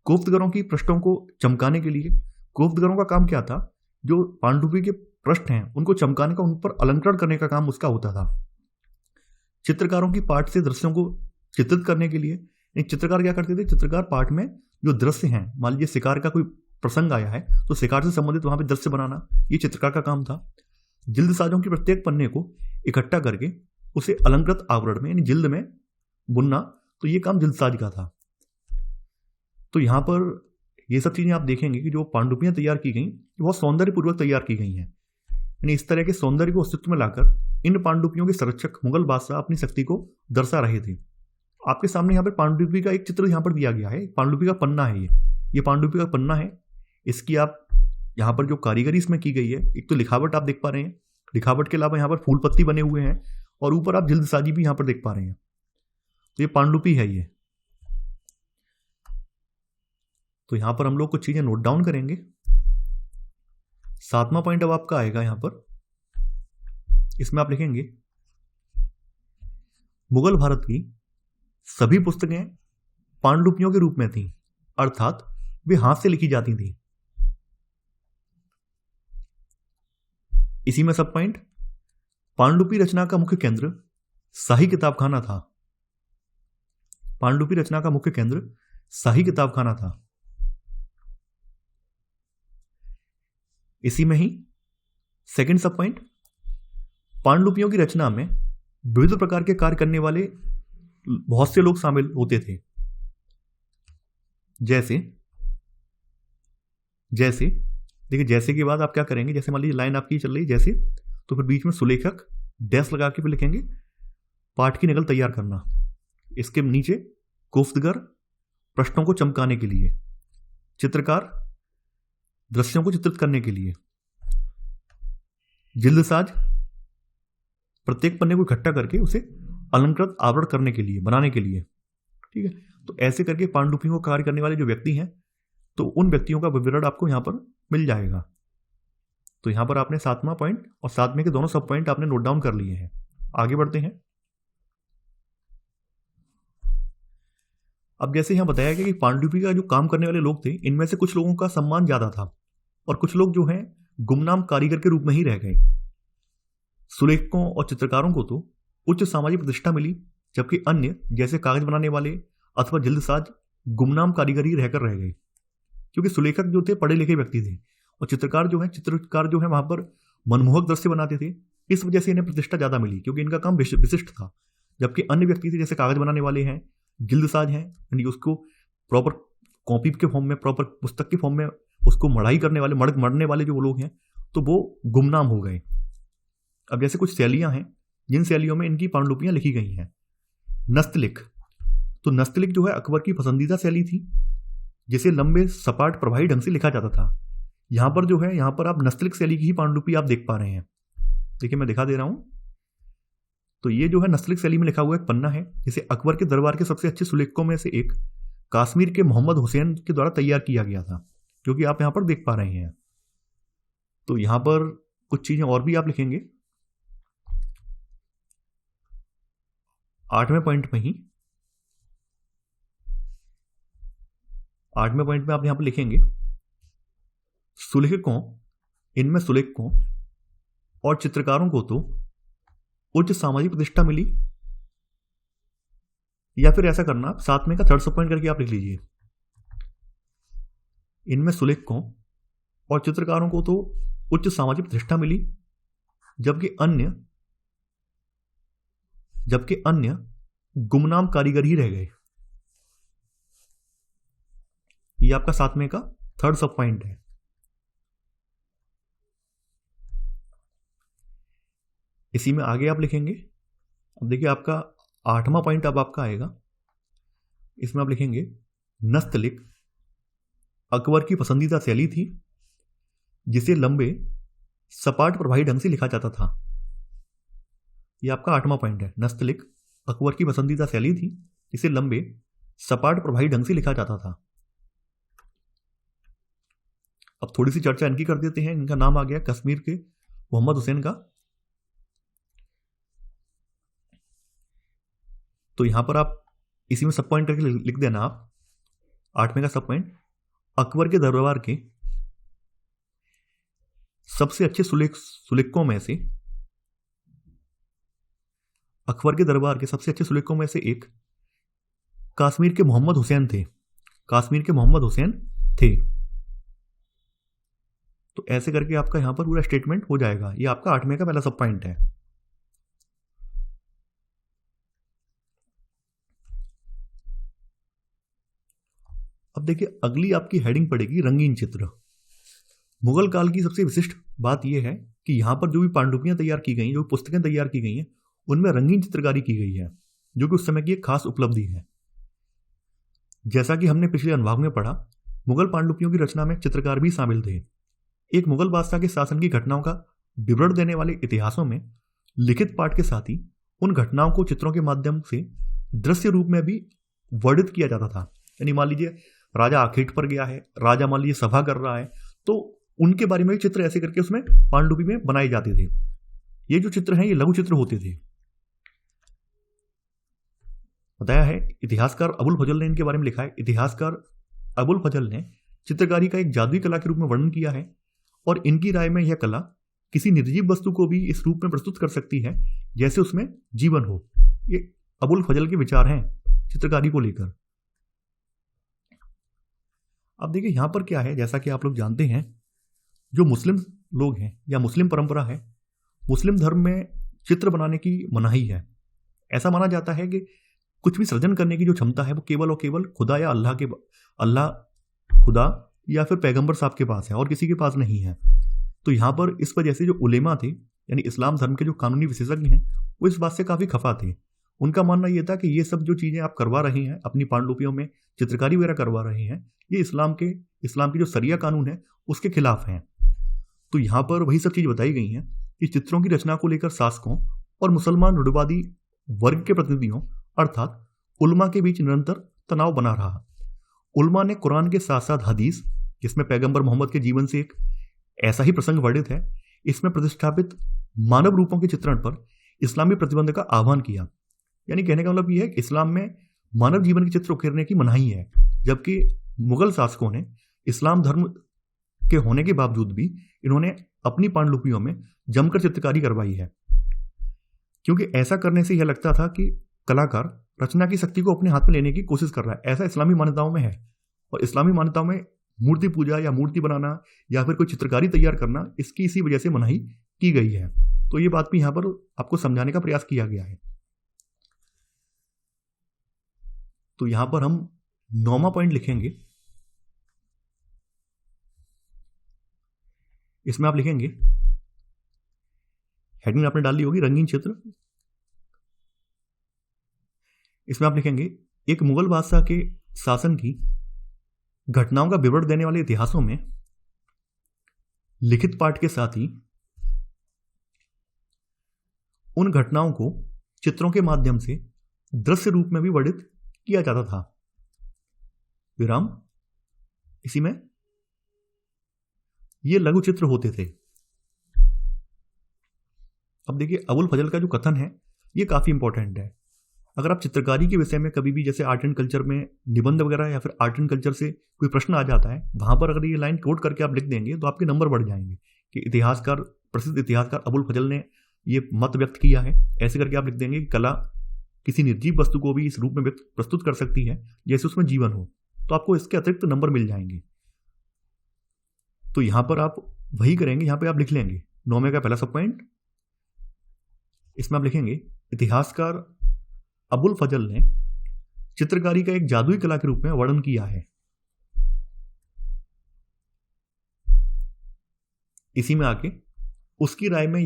गुप्तघरों की पृष्ठों को चमकाने के लिए, गुप्तघरों का काम क्या था, जो पांडुलिपि के पृष्ठ हैं उनको चमकाने का, उन पर अलंकरण करने का काम उसका होता था। चित्रकारों की पाठ से दृश्यों को चित्रित करने के लिए एक चित्रकार क्या करते थे, चित्रकार पाठ में जो दृश्य हैं, मान लीजिए शिकार का कोई प्रसंग आया है तो शिकार से संबंधित वहां पे दृश्य बनाना, ये चित्रकार का काम था। जिल्द साजों के प्रत्येक पन्ने को इकट्ठा करके उसे अलंकृत आवरण में यानी जिल्द में बुनना, तो ये काम जिल्दसाज का था। तो यहाँ पर ये सब चीज़ें आप देखेंगे कि जो पांडुलिपियाँ तैयार की गई बहुत सौंदर्यपूर्वक तैयार की गई हैं। यानी इस तरह के सौंदर्य को अस्तित्व में लाकर इन पांडुलिपियों के संरक्षक मुगल बादशाह अपनी शक्ति को दर्शा रहे थे। आपके सामने यहाँ पर पांडुलिपि का एक चित्र यहाँ पर दिया गया है। पांडुलिपि का पन्ना है ये पांडुलिपि का पन्ना है। इसकी आप यहाँ पर जो कारीगरी इसमें की गई है, एक तो लिखावट आप देख पा रहे हैं, लिखावट के अलावा यहाँ पर फूल पत्ती बने हुए हैं और ऊपर आप जिल्दसाजी भी यहाँ पर देख पा रहे हैं। तो ये पांडुलिपि है ये। तो यहाँ पर हम लोग कुछ चीजें नोट डाउन करेंगे। 7वां पॉइंट अब आपका आएगा यहाँ पर। इसमें आप लिखेंगे मुगल भारत की सभी पुस्तकें पांडुलिपियों के रूप में थीं, अर्थात वे हाथ से लिखी जाती थीं। इसी में सब पॉइंट, पांडुलिपि रचना का मुख्य केंद्र शाही किताबखाना था। पांडुलिपि रचना का मुख्य केंद्र शाही किताबखाना था। इसी में ही सेकंड सब पॉइंट, पांडुलिपियों की रचना में विविध प्रकार के कार्य करने वाले बहुत से लोग शामिल होते थे। जैसे देखिए, जैसे के बाद आप क्या करेंगे, जैसे मान लीजिए लाइन आपकी चल रही जैसे, तो फिर बीच में सुलेखक डैश लगा के फिर लिखेंगे पाठ की नकल तैयार करना। इसके नीचे कोफ्तगर प्रश्नों को चमकाने के लिए, चित्रकार दृश्यों को चित्रित करने के लिए, जिल्दसाज प्रत्येक पन्ने को इकट्ठा करके उसे अलंकृत आवरण करने के लिए, बनाने के लिए। ठीक है, तो ऐसे करके पांडुलिपियों को कार्य करने वाले जो व्यक्ति हैं, तो उन व्यक्तियों का विवरण आपको यहां पर मिल जाएगा। तो यहां पर आपने 7वां पॉइंट और 7वें के दोनों सब पॉइंट आपने नोट डाउन कर लिए हैं। आगे बढ़ते हैं। अब जैसे यहां बताया गया कि पांडुलिपि का जो काम करने वाले लोग थे, इनमें से कुछ लोगों का सम्मान ज्यादा था और कुछ लोग जो हैं गुमनाम कारीगर के रूप में ही रह गए। सुलेखकों और चित्रकारों को तो उच्च सामाजिक प्रतिष्ठा मिली, जबकि अन्य जैसे कागज बनाने वाले अथवा जिल्दसाज गुमनाम कारीगर ही रहकर रह गए। क्योंकि सुलेखक जो थे पढ़े लिखे व्यक्ति थे और चित्रकार जो है वहां पर मनमोहक दृश्य बनाते थे। इस वजह से इन्हें प्रतिष्ठा ज्यादा मिली, क्योंकि इनका काम विशिष्ट था। जबकि अन्य व्यक्ति थे जैसे कागज बनाने वाले हैं, जिल्दसाज हैं, यानी उसको प्रॉपर कॉपी के फॉर्म में, प्रॉपर पुस्तक के फॉर्म में उसको मढ़ाई करने वाले, मढ़ने वाले जो लोग हैं, तो वो गुमनाम हो गए। अब जैसे कुछ शैलियां हैं जिन शैलियों में इनकी पांडुलिपियां लिखी गई हैं। नस्तलिख, तो नस्तलिख जो है अकबर की पसंदीदा शैली थी, जिसे लंबे सपाट प्रभावी ढंग से लिखा जाता था। यहां पर जो है, यहां पर आप नस्तलिख शैली की ही पांडुलिपि आप देख पा रहे हैं। देखिए मैं दिखा दे रहा हूं। तो ये जो है नस्तलिख शैली में लिखा हुआ एक पन्ना है, जिसे अकबर के दरबार के सबसे अच्छे सुलेखकों में से एक काश्मीर के मोहम्मद हुसैन के द्वारा तैयार किया गया था, जो कि आप यहां पर देख पा रहे हैं। तो यहां पर कुछ चीजें और भी आप लिखेंगे 8वें पॉइंट में ही। 8वें पॉइंट में आप यहां पर लिखेंगे इनमें सुलेखकों और चित्रकारों को तो उच्च सामाजिक प्रतिष्ठा मिली, या फिर ऐसा करना 7वें का थर्ड सब पॉइंट करके आप लिख लीजिए, इनमें सुलेखकों और चित्रकारों को तो उच्च सामाजिक प्रतिष्ठा मिली, जबकि अन्य गुमनाम कारीगर ही रह गए। ये आपका 7वें का थर्ड सब पॉइंट है। इसी में आगे आप लिखेंगे, अब देखिए आपका 8वां पॉइंट अब आपका आएगा। इसमें आप लिखेंगे नस्तलिख अकबर की पसंदीदा शैली थी, जिसे लंबे सपाट प्रभावी ढंग से लिखा जाता था। यह आपका 8वां पॉइंट है। नस्तलिख अकबर की पसंदीदा शैली थी, जिसे लंबे सपाट प्रभावी ढंग से लिखा जाता था। अब थोड़ी सी चर्चा इनकी कर देते हैं। इनका नाम आ गया कश्मीर के मोहम्मद हुसैन का। तो यहां पर आप इसी में सब पॉइंट करके लिख देना आप 8वें का सब पॉइंट, अकबर के दरबार के सबसे अच्छे सुलेखकों में से, अकबर के दरबार के सबसे अच्छे सुलेखकों में से एक कश्मीर के मोहम्मद हुसैन थे। कश्मीर के मोहम्मद हुसैन थे। तो ऐसे करके आपका यहां पर पूरा स्टेटमेंट हो जाएगा। ये आपका 8वें का पहला सब पॉइंट है। अब देखिए अगली आपकी हेडिंग पड़ेगी रंगीन चित्र। मुगल काल की सबसे विशिष्ट बात यह है कि यहाँ पर जो भी पांडुलिपियां तैयार की गई, जो पुस्तकें तैयार की गई हैं, उनमें रंगीन चित्रकारी की गई है, जो कि उस समय की एक खास उपलब्धि है। जैसा कि हमने पिछले अनुभाग में पढ़ा, मुगल पांडुलिपियों की रचना में चित्रकार भी शामिल थे। एक मुगल बादशाह के शासन की घटनाओं का विवरण देने वाले इतिहासों में लिखित पाठ के साथ ही उन घटनाओं को चित्रों के माध्यम से दृश्य रूप में भी वर्णित किया जाता था। यानी मान लीजिए राजा आखेट पर गया है, राजा मान लीजिए सभा कर रहा है, तो उनके बारे में चित्र ऐसे करके उसमें पांडुलिपि में बनाए जाते थे। ये जो चित्र हैं ये लघु चित्र होते थे। बताया है इतिहासकार अबुल फजल ने इनके बारे में लिखा है। इतिहासकार अबुल फजल ने चित्रकारी का एक जादुई कला के रूप में वर्णन किया है और इनकी राय में यह कला किसी निर्जीव वस्तु को भी इस रूप में प्रस्तुत कर सकती है जैसे उसमें जीवन हो। ये अबुल फजल के विचार हैं चित्रकारी को लेकर। अब देखिए यहां पर क्या है, जैसा कि आप लोग जानते हैं, जो मुस्लिम लोग हैं या मुस्लिम परंपरा है, मुस्लिम धर्म में चित्र बनाने की मनाही है। ऐसा माना जाता है कि कुछ भी सृजन करने की जो क्षमता है वो केवल और केवल खुदा या खुदा या फिर पैगंबर साहब के पास है और किसी के पास नहीं है। तो यहाँ पर इस वजह से जो उलेमा थे, यानी इस्लाम धर्म के जो कानूनी विशेषज्ञ हैं, वो इस बात से काफ़ी खफा थे। उनका मानना यह था कि ये सब जो चीज़ें आप करवा रहे हैं, अपनी पांडुलिपियों में चित्रकारी वगैरह करवा रहे हैं, ये इस्लाम की जो शरिया कानून है उसके खिलाफ हैं। तो यहाँ पर वही सब चीज़ बताई गई हैं कि चित्रों की रचना को लेकर शासकों और मुसलमान रूढ़िवादी वर्ग के प्रतिनिधियों अर्थात उलमा के बीच निरंतर तनाव बना रहा। उलमा ने कुरान के साथ साथ हदीस, जिसमें पैगंबर मोहम्मद के जीवन से एक ऐसा ही प्रसंग वर्णित है, इसमें प्रतिष्ठापित मानव रूपों के चित्रण पर इस्लामी प्रतिबंध का आह्वान किया। यानी कहने का मतलब यह है कि इस्लाम में मानव जीवन के चित्र उकेरने की मनाही है, जबकि मुगल शासकों ने इस्लाम धर्म के होने के बावजूद भी इन्होंने अपनी पांडुलिपियों में जमकर चित्रकारी करवाई है, क्योंकि ऐसा करने से यह लगता था कि कलाकार रचना की शक्ति को अपने हाथ में लेने की कोशिश कर रहा है। ऐसा इस्लामी मान्यताओं में है, और इस्लामी मान्यताओं में मूर्ति पूजा या मूर्ति बनाना या फिर कोई चित्रकारी तैयार करना, इसकी इसी वजह से मनाही की गई है। तो ये बात भी यहाँ पर आपको समझाने का प्रयास किया गया है। तो यहाँ पर हम 9वां पॉइंट लिखेंगे। इसमें आप लिखेंगे, हेडिंग आपने डाल ली होगी, रंगीन चित्र। इसमें आप लिखेंगे, एक मुगल बादशाह के शासन की घटनाओं का विवरण देने वाले इतिहासों में लिखित पाठ के साथ ही उन घटनाओं को चित्रों के माध्यम से दृश्य रूप में भी वर्णित किया जाता था। विराम। इसी में ये लघु चित्र होते थे। अब देखिए अबुल फजल का जो कथन है ये काफी इंपॉर्टेंट है। अगर आप चित्रकारी के विषय में कभी भी जैसे आर्ट एंड कल्चर में निबंध वगैरह या फिर आर्ट एंड कल्चर से कोई प्रश्न आ जाता है, वहां पर अगर ये लाइन कोट करके आप लिख देंगे तो आपके नंबर बढ़ जाएंगे कि प्रसिद्ध इतिहासकार अबुल फजल ने ये मत व्यक्त किया है। ऐसे करके आप लिख देंगे कि कला किसी निर्जीव वस्तु को भी इस रूप में प्रस्तुत कर सकती है जैसे उसमें जीवन हो, तो आपको इसके अतिरिक्त नंबर मिल जाएंगे। तो यहां पर आप वही करेंगे, यहां पर आप लिख लेंगे 9वें का पहला सब पॉइंट। इसमें आप लिखेंगे, इतिहासकार अबुल फजल ने चित्रकारी का एक जादुई कला के रूप में वर्णन किया है। इसी में आके उसकी राय में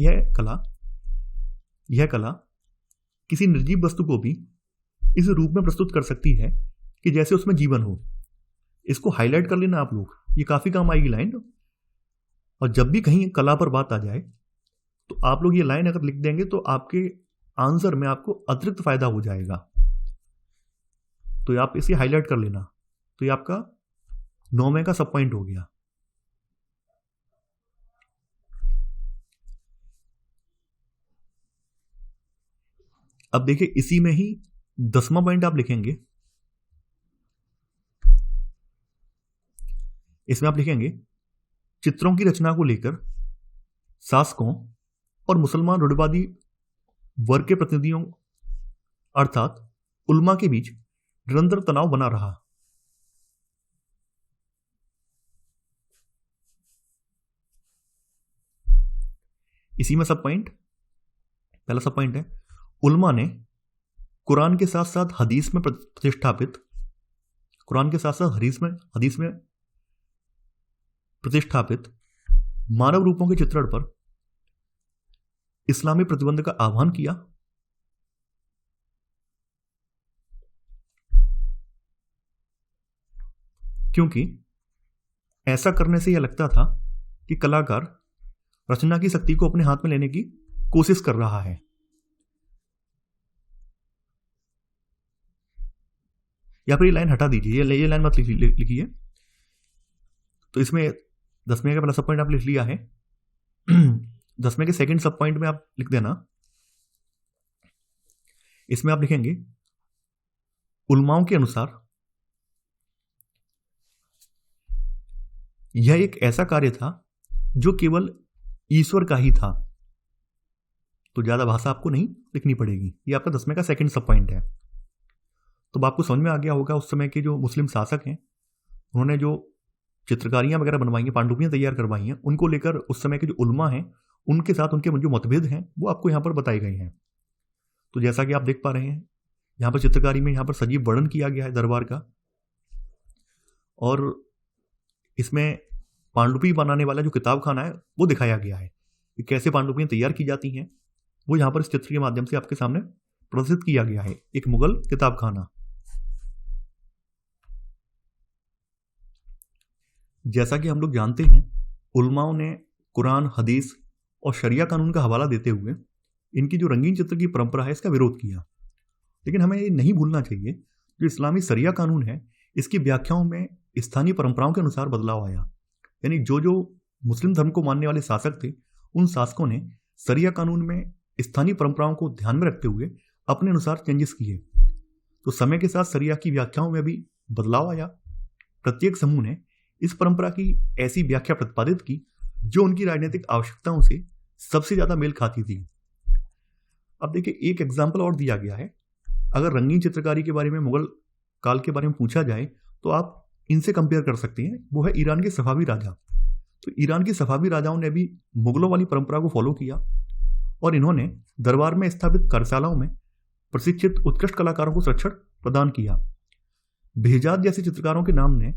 यह कला किसी निर्जीव वस्तु को भी इस रूप में प्रस्तुत कर सकती है कि जैसे उसमें जीवन हो। इसको हाईलाइट कर लेना आप लोग, ये काफी काम आएगी लाइन। और जब भी कहीं कला पर बात आ जाए तो आप लोग ये लाइन अगर लिख देंगे तो आपके आंसर में आपको अतिरिक्त फायदा हो जाएगा। तो आप इसे हाईलाइट कर लेना। तो ये आपका 9वें का सब पॉइंट हो गया। अब देखिए इसी में ही 10वां पॉइंट आप लिखेंगे। इसमें आप लिखेंगे, चित्रों की रचना को लेकर शासकों और मुसलमान रूढ़िवादी वर्ग के प्रतिनिधियों अर्थात उलमा के बीच निरंतर तनाव बना रहा। इसी में सब पॉइंट, पहला सब पॉइंट है, उलमा ने कुरान के साथ साथ हदीस में प्रतिष्ठापित कुरान के साथ साथ हदीस में प्रतिष्ठापित मानव रूपों के चित्रण पर इस्लामी प्रतिबंध का आह्वान किया। क्योंकि ऐसा करने से यह लगता था कि कलाकार रचना की शक्ति को अपने हाथ में लेने की कोशिश कर रहा है। यहां पर ये लाइन हटा दीजिए, ये लाइन मत लिखिए। तो इसमें 10वें का पहला सब पॉइंट आप लिख लिया है। 10वें के सेकंड सब पॉइंट में आप लिख देना, इसमें आप लिखेंगे उलमाओं के अनुसार यह एक ऐसा कार्य था जो केवल ईश्वर का ही था। तो ज्यादा भाषा आपको नहीं लिखनी पड़ेगी। ये आपका 10वें का सेकंड सब पॉइंट है। तो आपको समझ में आ गया होगा उस समय के जो मुस्लिम शासक हैं उन्होंने जो चित्रकारियां वगैरह बनवाई हैं, पांडुलिपियां तैयार करवाई हैं, उनको लेकर उस समय के जो उलमा हैं उनके साथ उनके जो मतभेद हैं वो आपको यहाँ पर बताए गए हैं। तो जैसा कि आप देख पा रहे हैं यहाँ पर चित्रकारी में यहाँ पर सजीव वर्णन किया गया है दरबार का, और इसमें पांडुलिपि बनाने वाला जो किताब खाना है वो दिखाया गया है कि कैसे पांडुलिपियां तैयार की जाती हैं। वो यहाँ पर इस चित्र के माध्यम से आपके सामने प्रदर्शित किया गया है, एक मुगल किताब खाना। जैसा कि हम लोग जानते हैं उलमाओं ने कुरान, हदीस और शरिया कानून का हवाला देते हुए इनकी जो रंगीन चित्र की परंपरा है इसका विरोध किया। लेकिन हमें ये नहीं भूलना चाहिए जो इस्लामी शरिया कानून है इसकी व्याख्याओं में स्थानीय परंपराओं के अनुसार बदलाव आया। यानी जो मुस्लिम धर्म को मानने वाले शासक थे उन शासकों ने शरिया कानून में स्थानीय परंपराओं को ध्यान में रखते हुए अपने अनुसार चेंजेस किए। तो समय के साथ शरिया की व्याख्याओं में भी बदलाव आया। प्रत्येक समूह ने इस परंपरा की ऐसी व्याख्या प्रतिपादित की जो उनकी राजनीतिक आवश्यकताओं से सबसे ज्यादा मेल खाती थी। अब देखिए एक एग्जाम्पल और दिया गया है। अगर रंगीन चित्रकारी के बारे में, मुगल काल के बारे में पूछा जाए तो आप इनसे कंपेयर कर सकते हैं। वो है ईरान के सफावी राजा। तो ईरान के सफावी राजाओं ने भी मुगलों वाली परंपरा को फॉलो किया और इन्होंने दरबार में स्थापित कार्यशालाओं में प्रशिक्षित उत्कृष्ट कलाकारों को संरक्षण प्रदान किया। बेहजाद जैसे चित्रकारों के नाम ने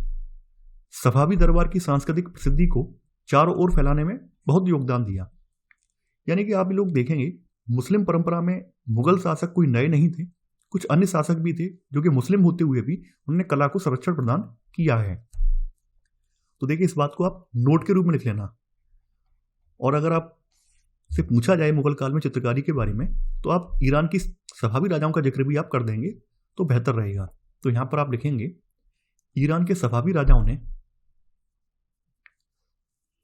सफावी दरबार की सांस्कृतिक प्रसिद्धि को चारों ओर फैलाने में बहुत योगदान दिया। यानी कि आप लोग देखेंगे मुस्लिम परंपरा में मुगल शासक कोई नए नहीं थे, कुछ अन्य शासक भी थे जो कि मुस्लिम होते हुए भी उन्होंने कला को संरक्षण प्रदान किया है। तो देखिए इस बात को आप नोट के रूप में लिख लेना। और अगर आप से पूछा जाए मुगल काल में चित्रकारी के बारे में तो आप ईरान की सफावी राजाओं का जिक्र भी आप कर देंगे तो बेहतर रहेगा। तो यहां पर आप लिखेंगे ईरान के सफावी राजाओं ने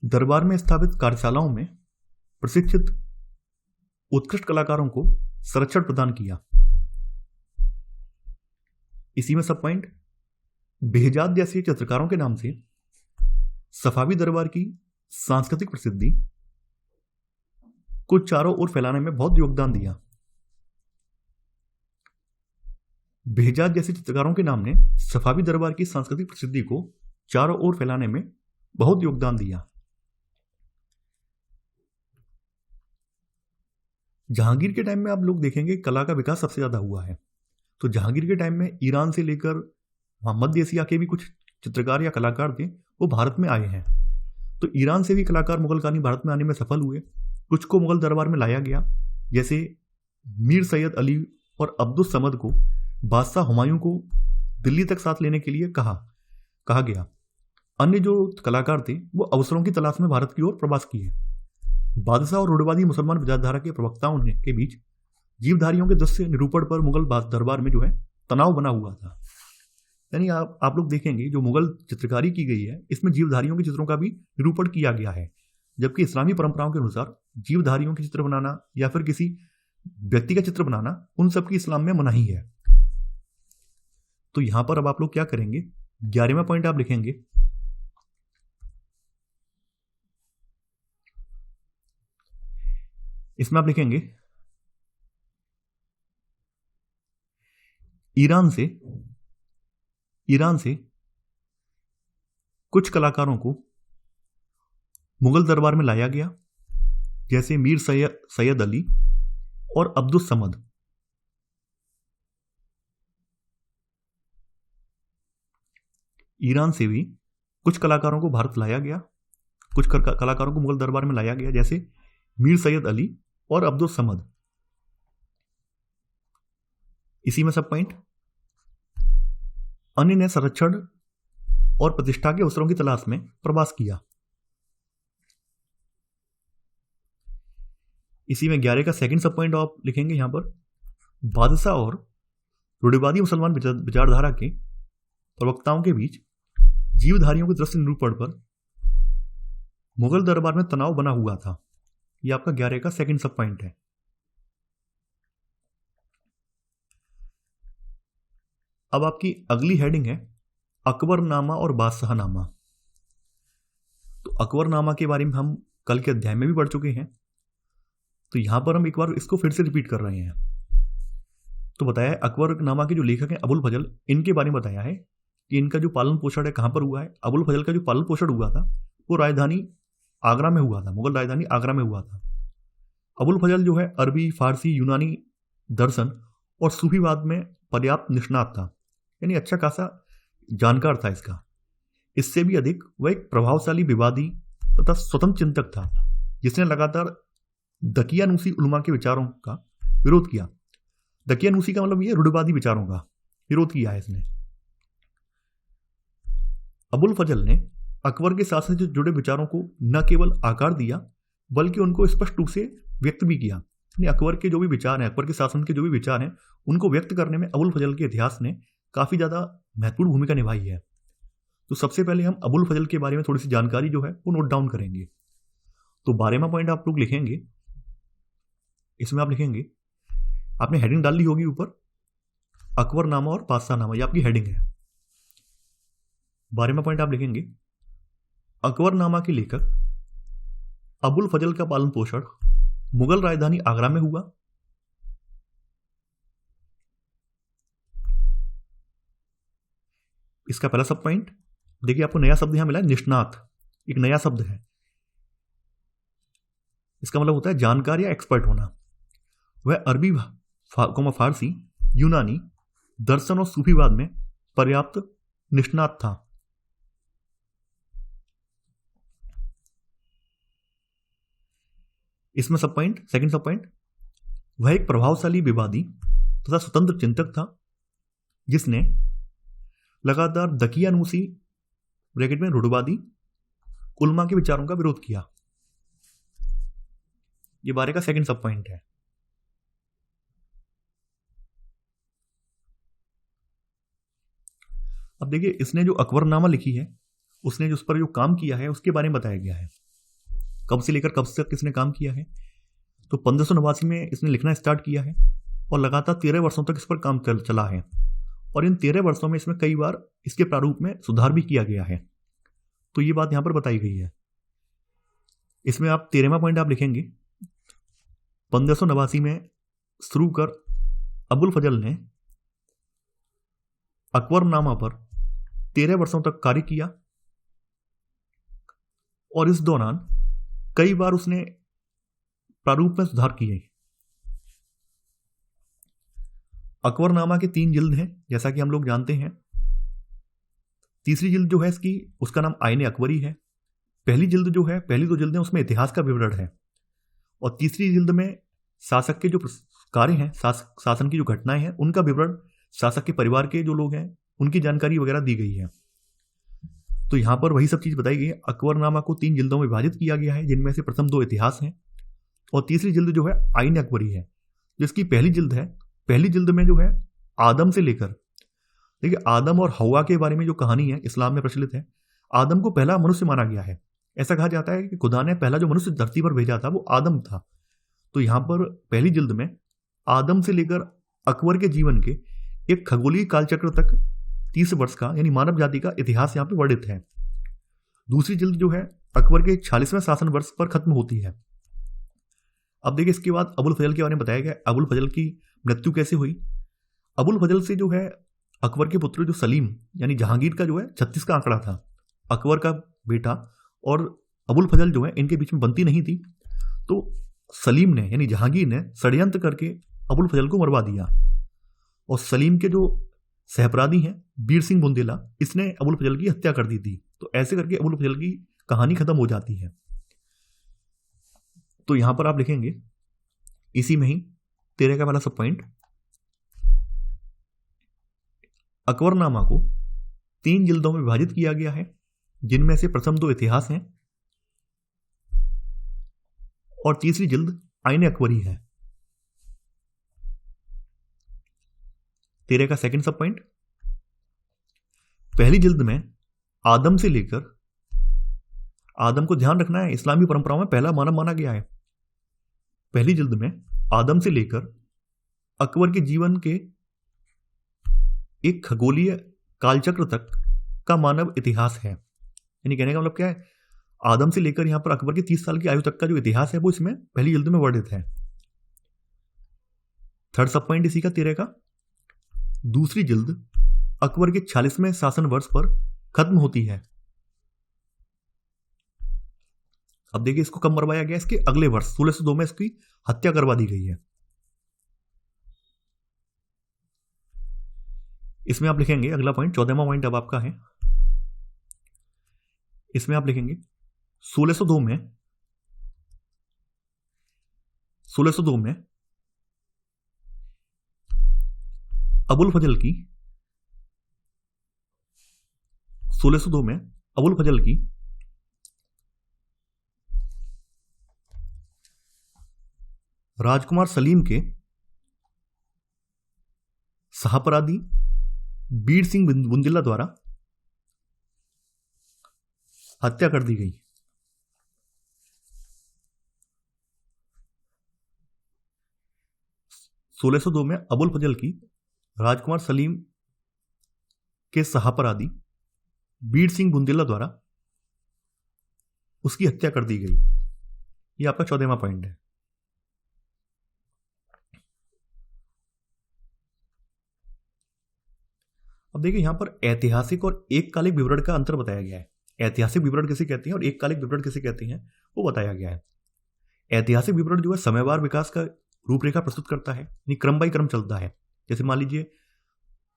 दरबार में स्थापित कार्यशालाओं में प्रशिक्षित उत्कृष्ट कलाकारों को संरक्षण प्रदान किया। इसी में सब पॉइंट बेहजाद जैसे चित्रकारों के नाम से सफावी दरबार की सांस्कृतिक प्रसिद्धि को चारों ओर फैलाने में बहुत योगदान दिया। बेहजाद जैसे चित्रकारों के नाम ने सफावी दरबार की सांस्कृतिक प्रसिद्धि को चारों ओर फैलाने में बहुत योगदान दिया। जहांगीर के टाइम में आप लोग देखेंगे कला का विकास सबसे ज्यादा हुआ है। तो जहांगीर के टाइम में ईरान से लेकर मध्य एशिया के भी कुछ चित्रकार या कलाकार थे वो भारत में आए हैं। तो ईरान से भी कलाकार मुगलकालीन भारत में आने में सफल हुए। कुछ को मुगल दरबार में लाया गया, जैसे मीर सैयद अली और अब्दुल समद को बादशाह हुमायूं को दिल्ली तक साथ लेने के लिए कहा गया। अन्य जो कलाकार थे वो अवसरों की तलाश में भारत की ओर प्रवास किए। बादशाह और रूढ़िवादी मुसलमान विचारधारा के प्रवक्ताओं के बीच जीवधारियों के दृश्य निरूपण पर मुगल दरबार में जो है तनाव बना हुआ था। यानी आप लोग देखेंगे जो मुगल चित्रकारी की गई है इसमें जीवधारियों के चित्रों का भी निरूपण किया गया है, जबकि इस्लामी परंपराओं के अनुसार जीवधारियों के चित्र बनाना या फिर किसी व्यक्ति का चित्र बनाना उन सब की इस्लाम में मनाही है। तो यहां पर अब आप लोग क्या करेंगे, 11वां पॉइंट आप लिखेंगे इसमें आप लिखेंगे ईरान से कुछ कलाकारों को मुगल दरबार में लाया गया, जैसे मीर सैयद अली और अब्दुल समद। ईरान से भी कुछ कलाकारों को भारत लाया गया, कुछ कलाकारों को मुगल दरबार में लाया गया, जैसे मीर सैयद अली और अब्दुल समद। इसी में सब पॉइंट, अन्य ने संरक्षण और प्रतिष्ठा के अवसरों की तलाश में प्रवास किया। इसी में 11 का सेकंड सब पॉइंट आप लिखेंगे यहां पर, बादशाह और रूढ़िवादी मुसलमान विचारधारा के प्रवक्ताओं के बीच जीवधारियों के दृश्य निरूपण पर मुगल दरबार में तनाव बना हुआ था। यह आपका 11 का सेकंड सब पॉइंट है। अब आपकी अगली हेडिंग है अकबरनामा और बादशाहनामा। तो अकबरनामा के बारे में हम कल के अध्याय में भी पढ़ चुके हैं, तो यहां पर हम एक बार इसको फिर से रिपीट कर रहे हैं। तो बताया है अकबरनामा के जो लेखक हैं अबुल फजल, इनके बारे में बताया है कि इनका जो पालन पोषण है कहां पर हुआ है। अबुल फजल का जो पालन पोषण हुआ था वो राजधानी आगरा में हुआ था, मुगल राजधानी आगरा में हुआ था। अबुल फजल जो है अरबी, फारसी, यूनानी दर्शन और सूफीवाद में पर्याप्त निष्णात था, यानी अच्छा खासा जानकार था इसका। इससे भी अधिक वह एक प्रभावशाली विवादी तथा स्वतंत्र चिंतक था, जिसने लगातार दकियानूसी उलमा के विचारों का विरोध किया। दकियानूसी का मतलब ये रूढ़िवादी विचारों का विरोध किया है इसने। अबुल फजल ने अकबर के शासन से जुड़े विचारों को न केवल आकार दिया बल्कि उनको स्पष्ट रूप से व्यक्त भी किया। अकबर के जो भी विचार हैं, अकबर के शासन के जो भी विचार हैं, उनको व्यक्त करने में अबुल फजल के इतिहास ने काफी ज्यादा महत्वपूर्ण भूमिका निभाई है। तो सबसे पहले हम अबुल फजल के बारे में थोड़ी सी जानकारी जो है वो नोट डाउन करेंगे। तो 12वां पॉइंट आप लोग लिखेंगे, इसमें आप लिखेंगे, आपने हेडिंग डाल ली होगी ऊपर, अकबरनामा और बादशाहनामा, ये आपकी हेडिंग है। 12वां पॉइंट आप लिखेंगे, अकबरनामा के लेखक अबुल फजल का पालन पोषण मुगल राजधानी आगरा में हुआ। इसका पहला सब पॉइंट देखिए, आपको नया शब्द यहां मिला है, निष्णात, एक नया शब्द है। इसका मतलब होता है जानकार या एक्सपर्ट होना। वह अरबी, फारसी, यूनानी दर्शन और सूफीवाद में पर्याप्त निष्णात था। इसमें सब पॉइंट, सेकंड सब पॉइंट, वह एक प्रभावशाली विवादी तथा स्वतंत्र चिंतक था, जिसने लगातार दकियानूसी ब्रैकेट में रूढ़िवादी उलमा के विचारों का विरोध किया। ये 12 का सेकंड सब पॉइंट है। अब देखिए, इसने जो अकबरनामा लिखी है, उसने जो उस पर जो काम किया है उसके बारे में बताया गया है। कब से लेकर कब तक इसने काम किया है। तो 1589 में इसने लिखना स्टार्ट किया है और लगातार 13 वर्षों तक इस पर काम चला है। और इन 13 वर्षों में इसमें कई बार इसके प्रारूप में सुधार भी किया गया है। तो ये बात यहां पर बताई गई है। इसमें आप 13वां पॉइंट आप लिखेंगे, 1589 में शुरू कर अबुल फजल ने अकबरनामा पर 13 वर्षों तक कार्य किया और इस दौरान कई बार उसने प्रारूप में सुधार किए। अकबरनामा के 3 जिल्द हैं, जैसा कि हम लोग जानते हैं। तीसरी जिल्द जो है इसकी, उसका नाम आईने अकबरी है। पहली जिल्द जो है, पहली 2 जिल्दें उसमें इतिहास का विवरण है, और तीसरी जिल्द में शासक के जो कार्य हैं, शासन की जो घटनाएं हैं, उनका विवरण, शासक के परिवार के जो लोग हैं उनकी जानकारी वगैरह दी गई है। तो यहां पर वही सब चीज बताई गई है। अकबरनामा को 3 जिल्दों में विभाजित किया गया है, जिनमें से प्रथम 2 इतिहास हैं और तीसरी जिल्द जो है आईने अकबरी है, जिसकी पहली जिल्द है। पहली जिल्द में जो है आदम से लेकर, देखिए आदम और हवा के बारे में जो कहानी है इस्लाम में प्रचलित है। आदम को पहला मनुष्य माना गया है। ऐसा कहा जाता है कि खुदा ने पहला जो मनुष्य धरती पर भेजा था वो आदम था। तो यहां पर पहली जिल्द में आदम से लेकर अकबर के जीवन के एक खगोलीय कालचक्र तक 30 वर्ष का, यानी मानव जाति का इतिहास यहाँ पे वर्णित है। दूसरी जिल्द जो है अकबर के 46वें शासन वर्ष पर खत्म होती है। अब देखिए, इसके बाद अबुल फजल के बारे में बताया गया। अबुल फजल की मृत्यु कैसे हुई। अबुल फजल से जो है अकबर के पुत्र जो सलीम, यानी जहांगीर का जो है 36 का आंकड़ा था, अकबर का बेटा, और अबुल फजल जो है इनके बीच में बनती नहीं थी। तो सलीम ने, यानी जहांगीर ने षड्यंत्र करके अबुल फजल को मरवा दिया। और सलीम के जो सहपराधी है बीर सिंह बुंदेला, इसने अबुल फजल की हत्या कर दी थी। तो ऐसे करके अबुल फजल की कहानी खत्म हो जाती है। तो यहां पर आप लिखेंगे इसी में ही 13 का पहला सब पॉइंट, अकबरनामा को 3 जिल्दों में विभाजित किया गया है, जिनमें से प्रथम 2 इतिहास हैं और तीसरी जिल्द आईने अकबरी है। 13 का सेकंड सब पॉइंट, पहली जिल्द में आदम से लेकर, आदम को ध्यान रखना है, इस्लामी परंपराओं में पहला मानव माना गया है। पहली जिल्द में आदम से लेकर अकबर के जीवन के एक खगोलीय कालचक्र तक का मानव इतिहास है। यानी कहने का मतलब क्या है, आदम से लेकर यहां पर अकबर के 30 साल की आयु तक का जो इतिहास है वो इसमें पहली जिल्द में वर्णित है। थर्ड सब पॉइंट इसी का 13 का, दूसरी जिल्द अकबर के 46वें शासन वर्ष पर खत्म होती है। अब देखिए इसको कब मरवाया गया, इसके अगले वर्ष 1602 में इसकी हत्या करवा दी गई है। इसमें आप लिखेंगे अगला पॉइंट, 14वां पॉइंट अब आपका है, इसमें आप लिखेंगे 1602 में अबुल फजल की 1602 में अबुल फजल की राजकुमार सलीम के सहपराधी बीर सिंह बुंदेला द्वारा हत्या कर दी गई। 1602 में अबुल फजल की राजकुमार सलीम के सहपराधी बीर सिंह बुंदेला द्वारा उसकी हत्या कर दी गई। यह आपका 14वां पॉइंट है। अब देखिए यहां पर ऐतिहासिक और एककालिक विवरण का अंतर बताया गया है। ऐतिहासिक विवरण किसे कहते हैं और एककालिक विवरण किसे कहते हैं वो बताया गया है। ऐतिहासिक विवरण जो है समयवार विकास का रूपरेखा प्रस्तुत करता है, यानी क्रम बाई क्रम चलता है। जैसे मान लीजिए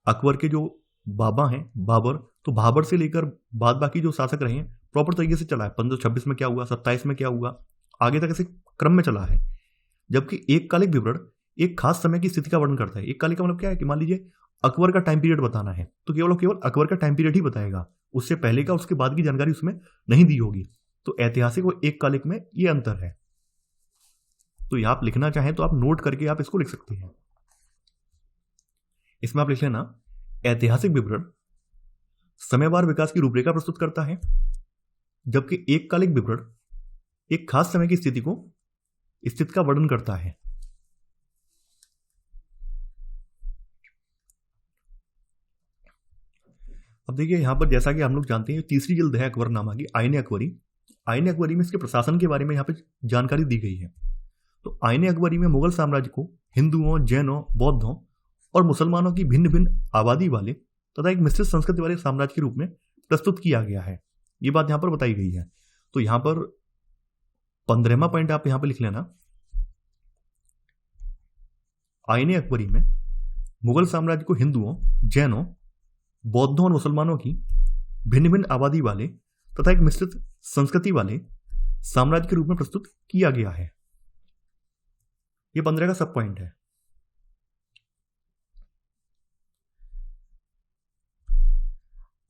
अकबर के जो बाबा हैं बाबर, तो बाबर से लेकर बाद बाकी जो शासक रहे हैं प्रॉपर तरीके से चला है। 1526 में क्या हुआ, 27 में क्या हुआ, आगे तक ऐसे क्रम में चला है। जबकि एककालिक विवरण एक खास समय की स्थिति का वर्णन करता है। एककालिक का मतलब क्या है कि मान लीजिए अकबर का टाइम पीरियड बताना है तो केवल अकबर का टाइम पीरियड ही बताएगा, उससे पहले का उसके बाद की जानकारी उसमें नहीं दी होगी। तो ऐतिहासिक और एककालिक में ये अंतर है। तो आप लिखना चाहें तो आप नोट करके आप इसको लिख सकते हैं। इसमें आप लिख लेना, ऐतिहासिक विवरण समयवार विकास की रूपरेखा प्रस्तुत करता है, जबकि एककालिक विवरण एक खास समय की स्थिति का वर्णन करता है। अब देखिए यहां पर जैसा कि हम लोग जानते हैं तीसरी जिल्द है अकबरनामा की, आईने अकबरी। आईने अकबरी में इसके प्रशासन के बारे में यहां पर जानकारी दी गई है। तो आईने अकबरी में मुगल साम्राज्य को हिंदुओं, जैनों, बौद्धों और मुसलमानों की भिन्न भिन्न आबादी वाले तथा एक मिश्रित संस्कृति वाले साम्राज्य के रूप में प्रस्तुत किया गया है। ये बात यहां पर बताई गई है। तो यहां पर 15वां पॉइंट आप यहां पर लिख लेना, आईने अकबरी में मुगल साम्राज्य को हिंदुओं, जैनों, बौद्धों और मुसलमानों की भिन्न भिन्न आबादी वाले तथा एक मिश्रित संस्कृति वाले साम्राज्य के रूप में प्रस्तुत किया गया है। ये 15 का सब पॉइंट है।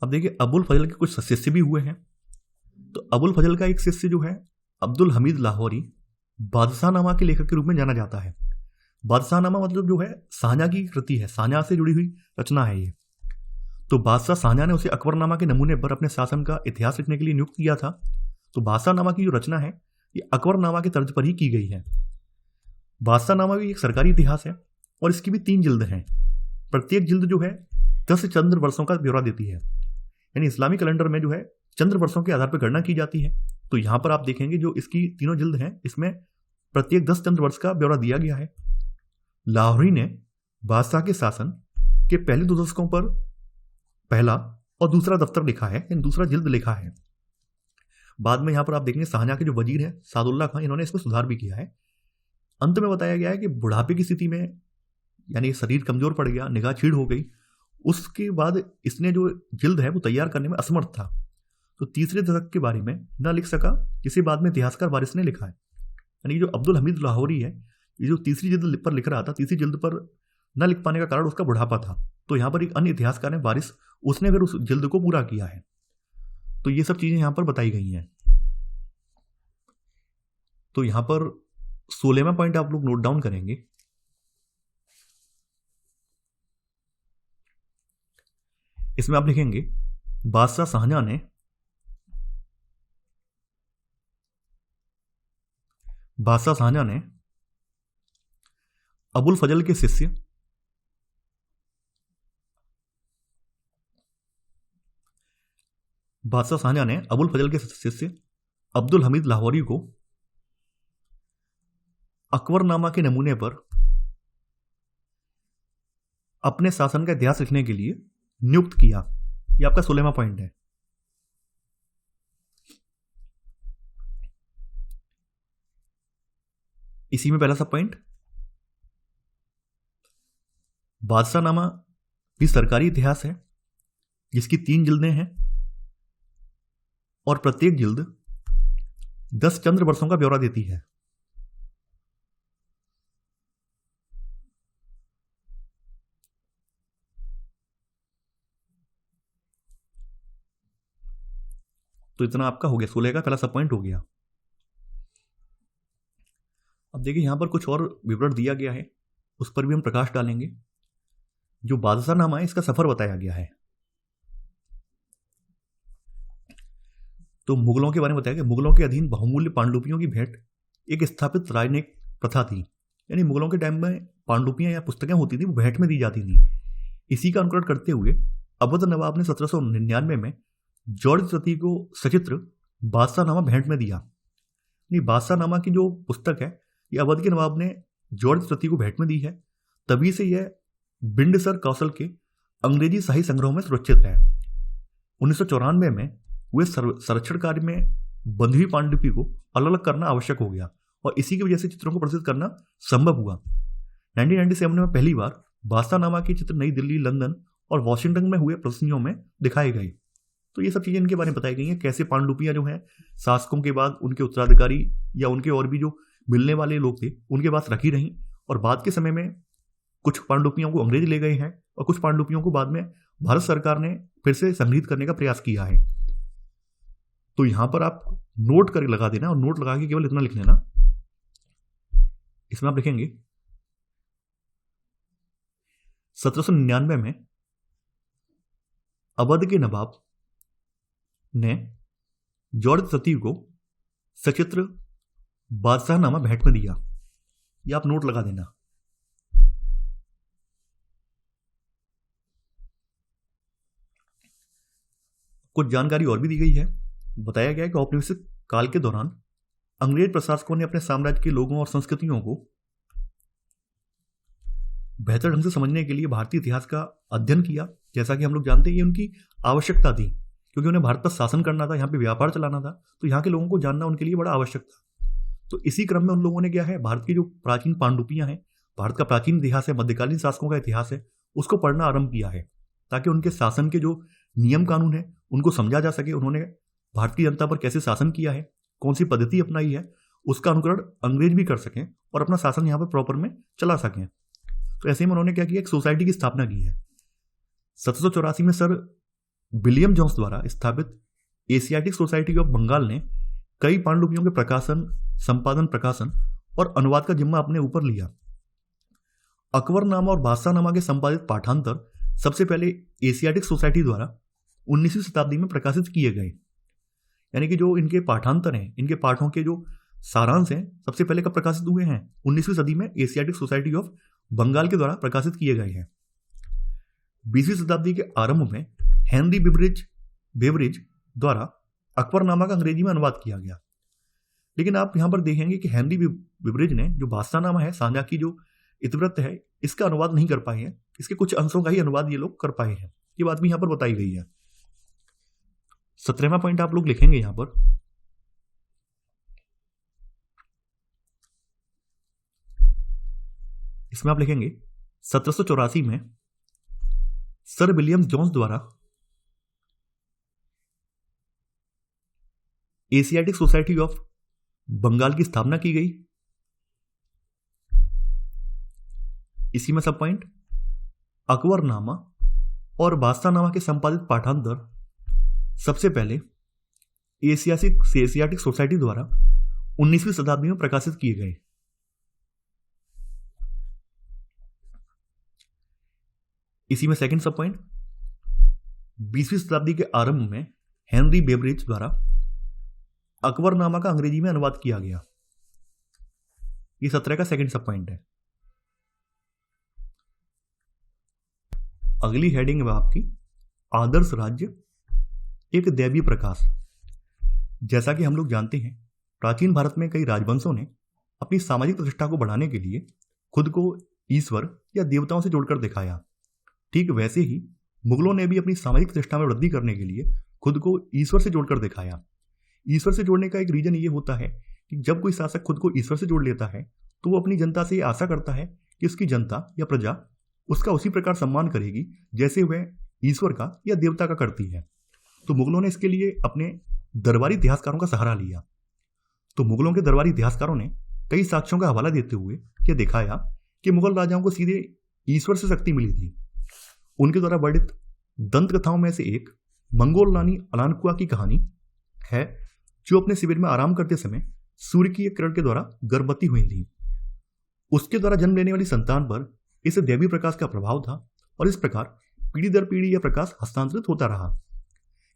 अब देखिए अबुल फजल के कुछ शिष्य भी हुए हैं। तो अबुल फजल का एक शिष्य जो है अब्दुल हमीद लाहौरी, बादशाहनामा के लेखक के रूप में जाना जाता है। बादशाहनामा मतलब जो है शाहजहां की कृति है, शाहजहां से जुड़ी हुई रचना है ये। तो बादशाह शाहजहां ने उसे अकबरनामा के नमूने पर अपने शासन का इतिहास लिखने के लिए नियुक्त किया था। तो बादशाहनामा की जो रचना है ये अकबरनामा के तर्ज पर ही की गई है। बादशाहनामा भी एक सरकारी इतिहास है और इसकी भी 3 जिल्द हैं। प्रत्येक जिल्द जो है 10 चंद्र वर्षों का ब्यौरा देती है, यानी इस्लामी कैलेंडर में जो है चंद्र वर्षों के आधार पर गणना की जाती है। तो यहां पर आप देखेंगे जो इसकी तीनों जिल्द हैं इसमें प्रत्येक 10 चंद्र वर्ष का ब्यौरा दिया गया है। लाहौरी ने बादशाह के शासन के पहले 2 दशकों पर पहला और दूसरा दफ्तर लिखा है, यानी दूसरा जिल्द लिखा है। बाद में यहां पर आप देखेंगे शाहजहां के जो वजीर हैं सादुल्ला खान, इन्होंने इसमें सुधार भी किया है। अंत में बताया गया है कि बुढ़ापे की स्थिति में यानी शरीर कमजोर पड़ गया, निगाह छीड़ हो गई, उसके बाद इसने जो जिल्द है वो तैयार करने में असमर्थ था, तो तीसरे दशक के बारे में न लिख सका, जिसे बाद में इतिहासकार वारिस ने लिखा है। यानी जो अब्दुल हमीद लाहौरी है, ये जो तीसरी जिल्द पर लिख रहा था, तीसरी जिल्द पर न लिख पाने का कारण उसका बुढ़ापा था। तो यहाँ पर एक अन्य इतिहासकार है वारिस, उसने फिर उस जिल्द को पूरा किया है। तो ये सब चीजें यहाँ पर बताई गई हैं। तो यहाँ पर 16वां पॉइंट आप लोग नोट डाउन करेंगे। इसमें आप लिखेंगे बादशाह शाहजहां ने अबुल फजल के शिष्य अब्दुल हमीद लाहौरी को अकबरनामा के नमूने पर अपने शासन का इतिहास लिखने के लिए नियुक्त किया। यह आपका 16वां पॉइंट है। इसी में पहला सब पॉइंट, बादशाहनामा भी सरकारी इतिहास है जिसकी 3 जिल्दें हैं और प्रत्येक जिल्द 10 चंद्र वर्षों का ब्यौरा देती है। तो इतना आपका हो गया, 16 का पहला सब पॉइंट हो गया। अब देखिए यहां पर कुछ और विवरण दिया गया है, उस पर भी हम प्रकाश डालेंगे। जो बादशाहनामा है इसका सफर बताया गया है। तो मुगलों के बारे में बताया गया, मुगलों के अधीन बहुमूल्य पांडुलिपियों की भेंट एक स्थापित राजनयिक प्रथा थी। यानी मुगलों के टाइम में पांडुलिपियां या पुस्तकें होती थी वो भेंट में दी जाती थी। इसी का अनुकरण करते हुए अवध नवाब ने 1799 में जॉर्ज तृतीय को सचित्र बादशाहनामा भेंट में दिया। बादशाहनामा की जो पुस्तक है ये अवध के नवाब ने जॉर्ज तृतीय को भेंट में दी है। तभी से यह बिंडसर कौशल के अंग्रेजी शाही संग्रहों में सुरक्षित है। 1994 में हुए संरक्षण कार्य में बंधी हुई पांडुलिपि को अलग अलग करना आवश्यक हो गया और इसी की वजह से चित्रों को प्रदर्शित करना संभव हुआ। 1997 में पहली बार बादशाहनामा के चित्र नई दिल्ली, लंदन और वॉशिंगटन में हुए प्रदर्शनियों में दिखाए गए। तो ये सब चीजें इनके बारे में बताई गई हैं, कैसे पांडुलिपियां जो हैं शासकों के बाद उनके उत्तराधिकारी या उनके और भी जो मिलने वाले लोग थे उनके पास रखी रहीं, और बाद के समय में कुछ पांडुलिपियों को अंग्रेज ले गए हैं और कुछ पांडुलिपियों को बाद में भारत सरकार ने फिर से संग्रहित करने का प्रयास किया है। तो यहां पर आप नोट कर लगा देना और नोट लगा के केवल इतना लिख लेना। इसमें आप लिखेंगे 1799 में अवध के नवाब ने जॉर्ज तृतीय को सचित्र बादशाहनामा भेंट में दिया। ये आप नोट लगा देना। कुछ जानकारी और भी दी गई है। बताया गया है कि औपनिवेशिक काल के दौरान अंग्रेज प्रशासकों ने अपने साम्राज्य के लोगों और संस्कृतियों को बेहतर ढंग से समझने के लिए भारतीय इतिहास का अध्ययन किया। जैसा कि हम लोग जानते हैं ये उनकी आवश्यकता थी, क्योंकि उन्हें भारत पर शासन करना था, यहाँ पे व्यापार चलाना था, तो यहाँ के लोगों को जानना उनके लिए बड़ा आवश्यक था। तो इसी क्रम में उन लोगों ने क्या है, भारत की जो प्राचीन पांडुलिपियां हैं, भारत का प्राचीन इतिहास है, मध्यकालीन शासकों का इतिहास है, उसको पढ़ना आरंभ किया है ताकि उनके शासन के जो नियम कानून है उनको समझा जा सके। उन्होंने भारत की जनता पर कैसे शासन किया है, कौन सी पद्धति अपनाई है, उसका अनुकरण अंग्रेज भी कर सकें और अपना शासन यहाँ पर प्रॉपर में चला सकें। तो ऐसे में उन्होंने क्या किया, एक सोसाइटी की स्थापना की है। 1784 में सर विलियम जोन्स द्वारा स्थापित एशियाटिक सोसाइटी ऑफ बंगाल ने कई पांडुलिपियों के प्रकाशन, संपादन, प्रकाशन और अनुवाद का जिम्मा अपने ऊपर लिया। अकबरनामा और बादशाहनामा के संपादित पाठांतर सबसे पहले एशियाटिक सोसाइटी द्वारा 19वीं शताब्दी में प्रकाशित किए गए। यानी कि जो इनके पाठांतर हैं, इनके पाठों के जो सारांश हैं, सबसे पहले कब प्रकाशित हुए हैं, 19वीं सदी में एशियाटिक सोसाइटी ऑफ बंगाल के द्वारा प्रकाशित किए गए हैं। 20वीं शताब्दी के आरंभ में हेनरी बेवरिज द्वारा अकबरनामा का अंग्रेजी में अनुवाद किया गया। लेकिन आप यहां पर देखेंगे कि हेनरी बेवरिज ने जो बादशाहनामा है, शाहजहां की जो इतिवृत्त है, इसका अनुवाद नहीं कर पाए हैं। इसके कुछ अंशों का ही अनुवाद ये लोग कर पाए हैं। ये बात भी यहां पर बताई गई है। 17वां पॉइंट आप लोग लिखेंगे यहां पर, इसमें आप लिखेंगे 1784 में सर विलियम जोन्स द्वारा एशियाटिक सोसाइटी ऑफ बंगाल की स्थापना की गई। इसी में सब पॉइंट अकबरनामा और बादशाहनामा के संपादित पाठांतर सबसे पहले एशियाटिक सोसाइटी द्वारा 19वीं शताब्दी में प्रकाशित किए गए। इसी में सेकंड सब पॉइंट 20वीं शताब्दी के आरंभ में हेनरी बेवरेज द्वारा अकबरनामा का अंग्रेजी में अनुवाद किया गया। ये 17 का सेकंड सब पॉइंट है। अगली हेडिंग है आपकी आदर्श राज्य एक दैवीय प्रकाश। जैसा कि हम लोग जानते हैं, प्राचीन भारत में कई राजवंशों ने अपनी सामाजिक प्रतिष्ठा को बढ़ाने के लिए खुद को ईश्वर या देवताओं से जोड़कर दिखाया। ठीक वैसे ही मुगलों ने भी अपनी सामाजिक प्रतिष्ठा में वृद्धि करने के लिए खुद को ईश्वर से जोड़कर दिखाया। ईश्वर से जोड़ने का एक रीजन ये होता है कि जब कोई शासक खुद को ईश्वर से जोड़ लेता है तो वो अपनी जनता से ये आशा करता है कि उसकी जनता या प्रजा उसका उसी प्रकार सम्मान करेगी जैसे वह ईश्वर का या देवता का करती है। तो मुगलों ने इसके लिए अपने दरबारी इतिहासकारों का सहारा लिया। तो मुगलों के दरबारी इतिहासकारों ने कई साक्ष्यों का हवाला देते हुए यह दिखाया कि मुगल राजाओं को सीधे ईश्वर से शक्ति मिली थी। उनके द्वारा वर्णित दंत कथाओं में से एक मंगोल रानी अलानकुआ की कहानी है, जो अपने शिविर में आराम करते समय सूर्य की एक किरण के द्वारा गर्भवती हुई थी। उसके द्वारा जन्म लेने वाली संतान पर इस दैवीय प्रकाश का प्रभाव था और इस प्रकार पीढ़ी दर पीढ़ी यह प्रकाश हस्तांतरित होता रहा।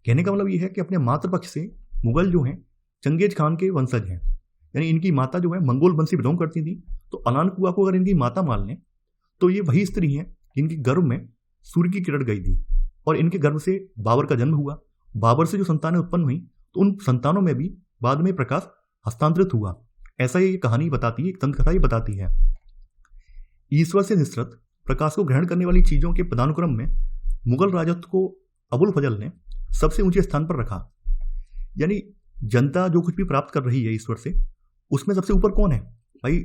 कहने का मतलब यह है कि अपने मातृपक्ष से मुगल जो हैं चंगेज खान के वंशज हैं, यानी इनकी माता जो है मंगोल वंश से बिलोंग करती थी। तो अलानकुआ को अगर इनकी माता मान लें तो ये वही स्त्री हैं जिनके गर्भ में सूर्य की किरण गई थी और इनके गर्भ से बाबर का जन्म हुआ। बाबर से जो संतानें उत्पन्न हुई तो उन संतानों में भी बाद में प्रकाश हस्तांतरित हुआ। ऐसा ये कहानी बताती है, एक दंत कथा ये बताती है। ईश्वर से निसृत प्रकाश को ग्रहण करने वाली चीजों के पदानुक्रम में मुगल राजत्व को अबुल फजल ने सबसे ऊंचे स्थान पर रखा। यानी जनता जो कुछ भी प्राप्त कर रही है ईश्वर से, उसमें सबसे ऊपर कौन है भाई?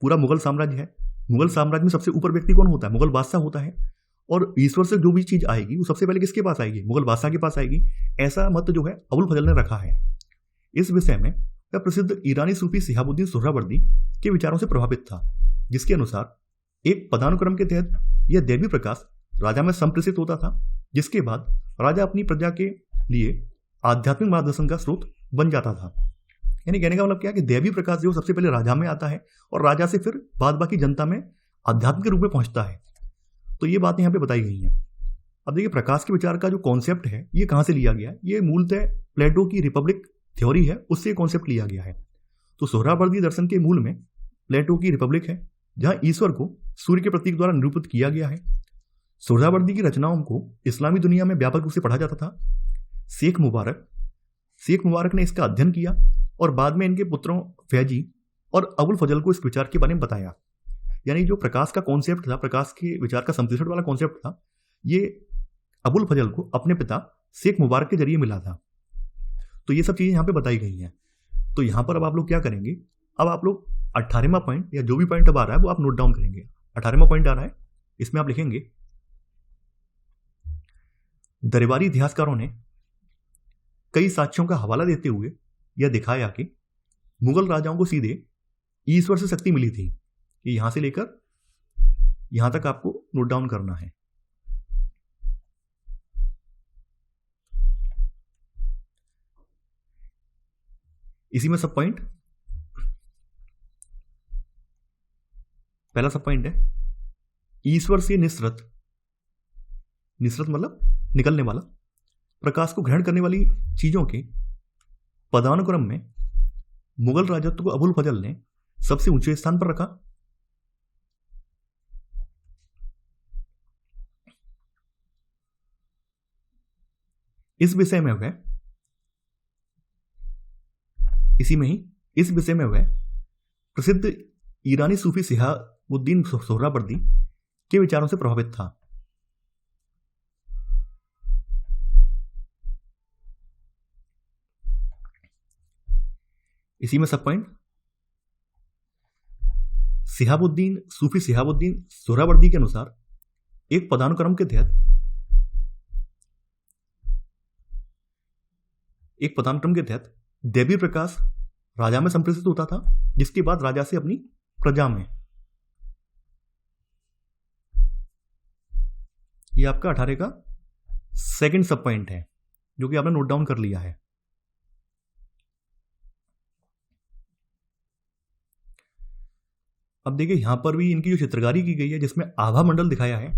पूरा मुगल साम्राज्य है। मुगल साम्राज्य में सबसे ऊपर व्यक्ति कौन होता है? मुगल बादशाह होता है। और ईश्वर से जो भी चीज आएगी वो सबसे पहले किसके पास आएगी? मुगल बादशाह के पास आएगी। ऐसा मत जो है अबुल फजल ने रखा है। इस विषय में वह प्रसिद्ध ईरानी सूफी शिहाबुद्दीन सोहरावर्दी के विचारों से प्रभावित था, जिसके अनुसार एक पदानुक्रम के तहत यह दैवीय प्रकाश राजा में संप्रेषित होता था, जिसके बाद राजा अपनी प्रजा के लिए आध्यात्मिक मार्गदर्शन का स्रोत बन जाता था। यानी कहने का मतलब क्या है कि दैवीय प्रकाश जो सबसे पहले राजा में आता है और राजा से फिर बाद बाकी जनता में आध्यात्म के रूप में पहुंचता है। तो ये बातें यहाँ पे बताई गई हैं। अब देखिए, प्रकाश के विचार का जो कॉन्सेप्ट है ये कहाँ से लिया गया? ये मूलतः प्लेटो की रिपब्लिक थ्योरी है, उससे कॉन्सेप्ट लिया गया है। तो सोहरावर्दी दर्शन के मूल में प्लेटो की रिपब्लिक है, जहाँ ईश्वर को सूर्य के प्रतीक द्वारा निरूपित किया गया है। सोहरावर्दी की रचनाओं को इस्लामी दुनिया में व्यापक रूप से पढ़ा जाता था। शेख मुबारक ने इसका अध्ययन किया और बाद में इनके पुत्रों फैजी और अबुल फजल को इस विचार के बारे में बताया। यानी जो प्रकाश का कॉन्सेप्ट था, प्रकाश के विचार का संश्लेषण वाला कॉन्सेप्ट था, ये अबुल फजल को अपने पिता शेख मुबारक के जरिए मिला था। तो ये सब चीजें यहाँ पे बताई गई हैं। तो यहाँ पर अब आप लोग क्या करेंगे? अब आप लोग 18वां पॉइंट या जो भी पॉइंट अब आ रहा है वो आप नोट डाउन करेंगे। 18वां पॉइंट आ रहा है, इसमें आप लिखेंगे दरबारी इतिहासकारों ने कई साक्ष्यों का हवाला देते हुए यह दिखाया कि मुगल राजाओं को सीधे ईश्वर से शक्ति मिली थी। कि यहां से लेकर यहां तक आपको नोट डाउन करना है। इसी में सब पॉइंट, पहला सब पॉइंट है ईश्वर से निसृत मतलब निकलने वाला प्रकाश को ग्रहण करने वाली चीजों के पदानुक्रम में मुगल राजत्व को अबुल फजल ने सबसे ऊंचे स्थान पर रखा। इस विषय में वह प्रसिद्ध ईरानी सूफी शिहाबुद्दीन सोहरावर्दी के विचारों से प्रभावित था। इसी में सब पॉइंट सूफी शिहाबुद्दीन सोहरावर्दी के अनुसार एक पदानुक्रम के तहत एक पदानुक्रम के तहत देवी प्रकाश राजा में संप्रेषित होता था, जिसके बाद राजा से अपनी प्रजा में। ये आपका 18 का सेकंड सब पॉइंट है, जो कि आपने नोट डाउन कर लिया है। अब देखिए यहां पर भी इनकी जो चित्रकारी की गई है, जिसमें आभा मंडल दिखाया है।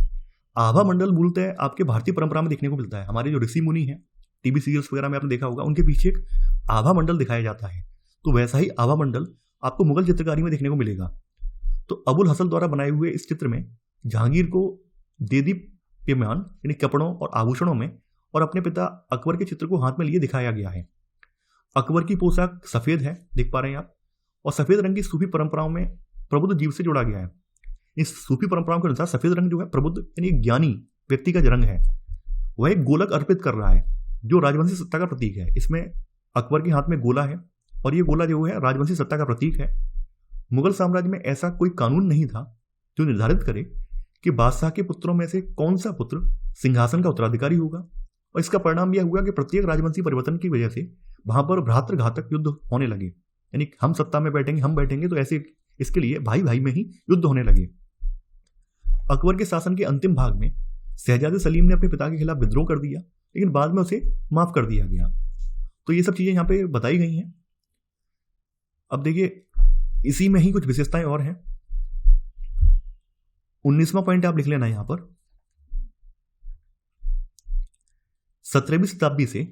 आभा मंडल मूलतः आपके भारतीय परंपरा में देखने को मिलता है। हमारे जो ऋषि मुनि हैं, टीवी सीरियल्स वगैरह में आपने देखा होगा, उनके पीछे एक आभा मंडल दिखाया जाता है। तो वैसा ही आभा मंडल आपको मुगल चित्रकारी में देखने को मिलेगा। तो अबुल हसल द्वारा बनाए हुए इस चित्र में जहांगीर को देदीप्यमान यानी कपड़ों और आभूषणों में और अपने पिता अकबर के चित्र को हाथ में लिए दिखाया गया है। अकबर की पोशाक सफेद है, देख पा रहे हैं आप, और सफेद रंग की सूफी परंपराओं में प्रबुद्ध जीव से जोड़ा गया है। इस सूफी परंपराओं के अनुसार सफेद रंग जो है प्रबुद्ध यानी ज्ञानी व्यक्ति का रंग है। वह एक गोलक अर्पित कर रहा है, जो राजवंशी सत्ता का प्रतीक है। इसमें अकबर के हाथ में गोला है, और ये गोला जो है राजवंशी सत्ता का प्रतीक है। मुगल साम्राज्य में ऐसा कोई कानून नहीं था जो निर्धारित करे कि बादशाह के पुत्रों में से कौन सा पुत्र सिंहासन का उत्तराधिकारी होगा। और इसका परिणाम यह हुआ कि प्रत्येक राजवंशी परिवर्तन की वजह से वहां पर भ्रातृघातक युद्ध होने लगे, यानी हम सत्ता में बैठेंगे, हम बैठेंगे, तो ऐसे इसके लिए भाई भाई में ही युद्ध होने लगे। अकबर के शासन के अंतिम भाग में शहजादे सलीम ने अपने पिता के खिलाफ विद्रोह कर दिया, लेकिन बाद में उसे माफ कर दिया गया। तो ये सब चीजें यहाँ पे बताई गई हैं। अब देखिए इसी में ही कुछ विशेषताएं और हैं। 19वां पॉइंट आप लिख लेना यहां पर। 17वीं शताब्दी से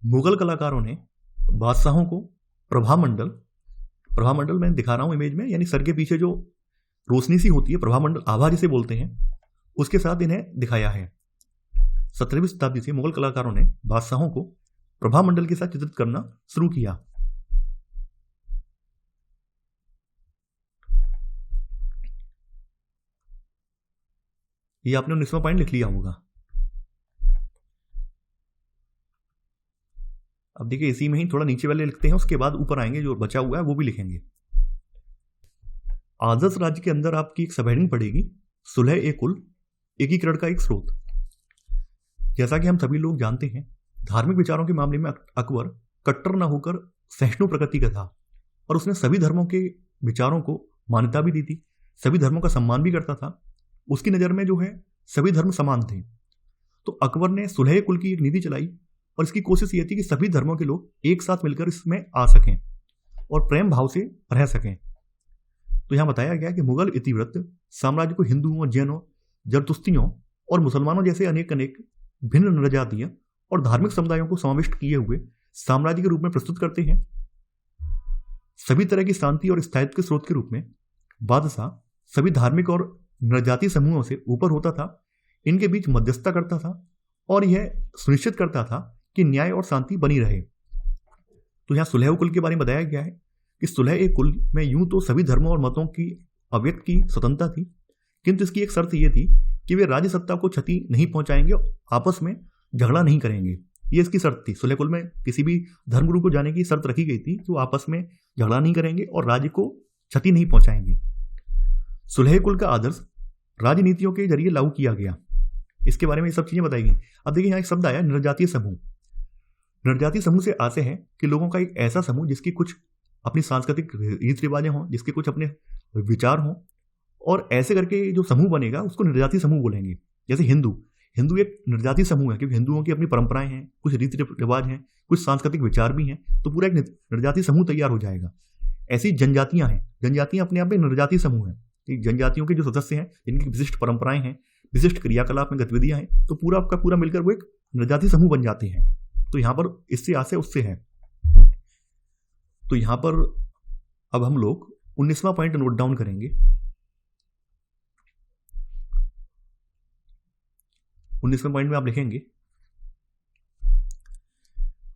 मुगल कलाकारों ने बादशाहों को प्रभामंडल मैं दिखा रहा हूं इमेज में, यानी सर के पीछे जो रोशनी सी होती है, प्रभामंडल आभा जिसे बोलते हैं, उसके साथ इन्हें दिखाया है। 17वीं शताब्दी से मुगल कलाकारों ने बादशाहों को प्रभामंडल के साथ चित्रित करना शुरू किया। ये आपने 19वां पॉइंट लिख लिया होगा। अब देखिए इसी में ही थोड़ा नीचे वाले लिखते हैं, उसके बाद ऊपर आएंगे, जो बचा हुआ है वो भी लिखेंगे। आदर्श राज्य के अंदर आपकी एक सब हेडिंग पड़ेगी, सुलह ए कुल, एकीकरण का एक स्रोत। जैसा कि हम सभी लोग जानते हैं, धार्मिक विचारों के मामले में अकबर कट्टर न होकर सहिष्णु प्रकृति का था, और उसने सभी धर्मों के विचारों को मान्यता भी दी थी, सभी धर्मों का सम्मान भी करता था। उसकी नज़र में जो है सभी धर्म समान थे। तो अकबर ने सुलह कुल की एक नीति चलाई, और इसकी कोशिश ये थी कि सभी धर्मों के लोग एक साथ मिलकर इसमें आ सकें और प्रेम भाव से रह सकें। तो यहाँ बताया गया कि मुगल इतिवृत्त साम्राज्य को हिंदुओं, जैनों, जरतुस्तियों और मुसलमानों जैसे अनेक अनेक भिन्न नृजातीय और धार्मिक समुदायों को समाविष्ट किए हुए साम्राज्य के रूप में प्रस्तुत करते हैं। सभी तरह की शांति और स्थायित्व के स्रोत के रूप में बादशाह सभी धार्मिक और नृजातीय समूहों से ऊपर होता था, इनके बीच मध्यस्थता करता था, और यह सुनिश्चित करता था कि न्याय और शांति बनी रहे। तो यहाँ सुलह कुल के बारे में बताया गया है कि सुलह ए कुल में यूं तो सभी धर्मों और मतों की अव्यक्त की स्वतंत्रता थी, किंतु इसकी एक शर्त यह थी कि वे राज्य सत्ता को क्षति नहीं पहुंचाएंगे, आपस में झगड़ा नहीं करेंगे। ये इसकी शर्त थी। सुलह कुल में किसी भी धर्मगुरु को जाने की शर्त रखी गई थी कि वो आपस में झगड़ा नहीं करेंगे और राज्य को क्षति नहीं पहुंचाएंगे। सुलह कुल का आदर्श राजनीतियों के जरिए लागू किया गया। इसके बारे में ये सब चीजें बताई गई। अब देखिए यहाँ एक शब्द आया, नृजातीय समूह। नृजातीय समूह से आशय है कि लोगों का एक ऐसा समूह जिसकी कुछ अपनी सांस्कृतिक रीति रिवाजें हों, जिसके कुछ अपने विचार हों, और ऐसे करके जो समूह बनेगा उसको नृजातीय समूह बोलेंगे। जैसे हिंदू एक नृजातीय समूह है, क्योंकि हिंदुओं की अपनी परंपराएं हैं, कुछ रीति रिवाज हैं, कुछ सांस्कृतिक विचार भी हैं, तो पूरा एक नृजातीय समूह तैयार हो जाएगा। ऐसी जनजातियां हैं, जनजातियां अपने आप में नृजातीय समूह है। जनजातियों के जो सदस्य हैं, जिनकी विशिष्ट परंपराएं हैं, विशिष्ट क्रियाकलाप में गतिविधियां हैं, तो पूरा आपका पूरा मिलकर वो एक नृजातीय समूह बन जाते हैं। तो यहां पर इससे आशय उससे है। तो यहां पर अब हम लोग 19वां पॉइंट नोट डाउन करेंगे। 19वें पॉइंट में आप लिखेंगे,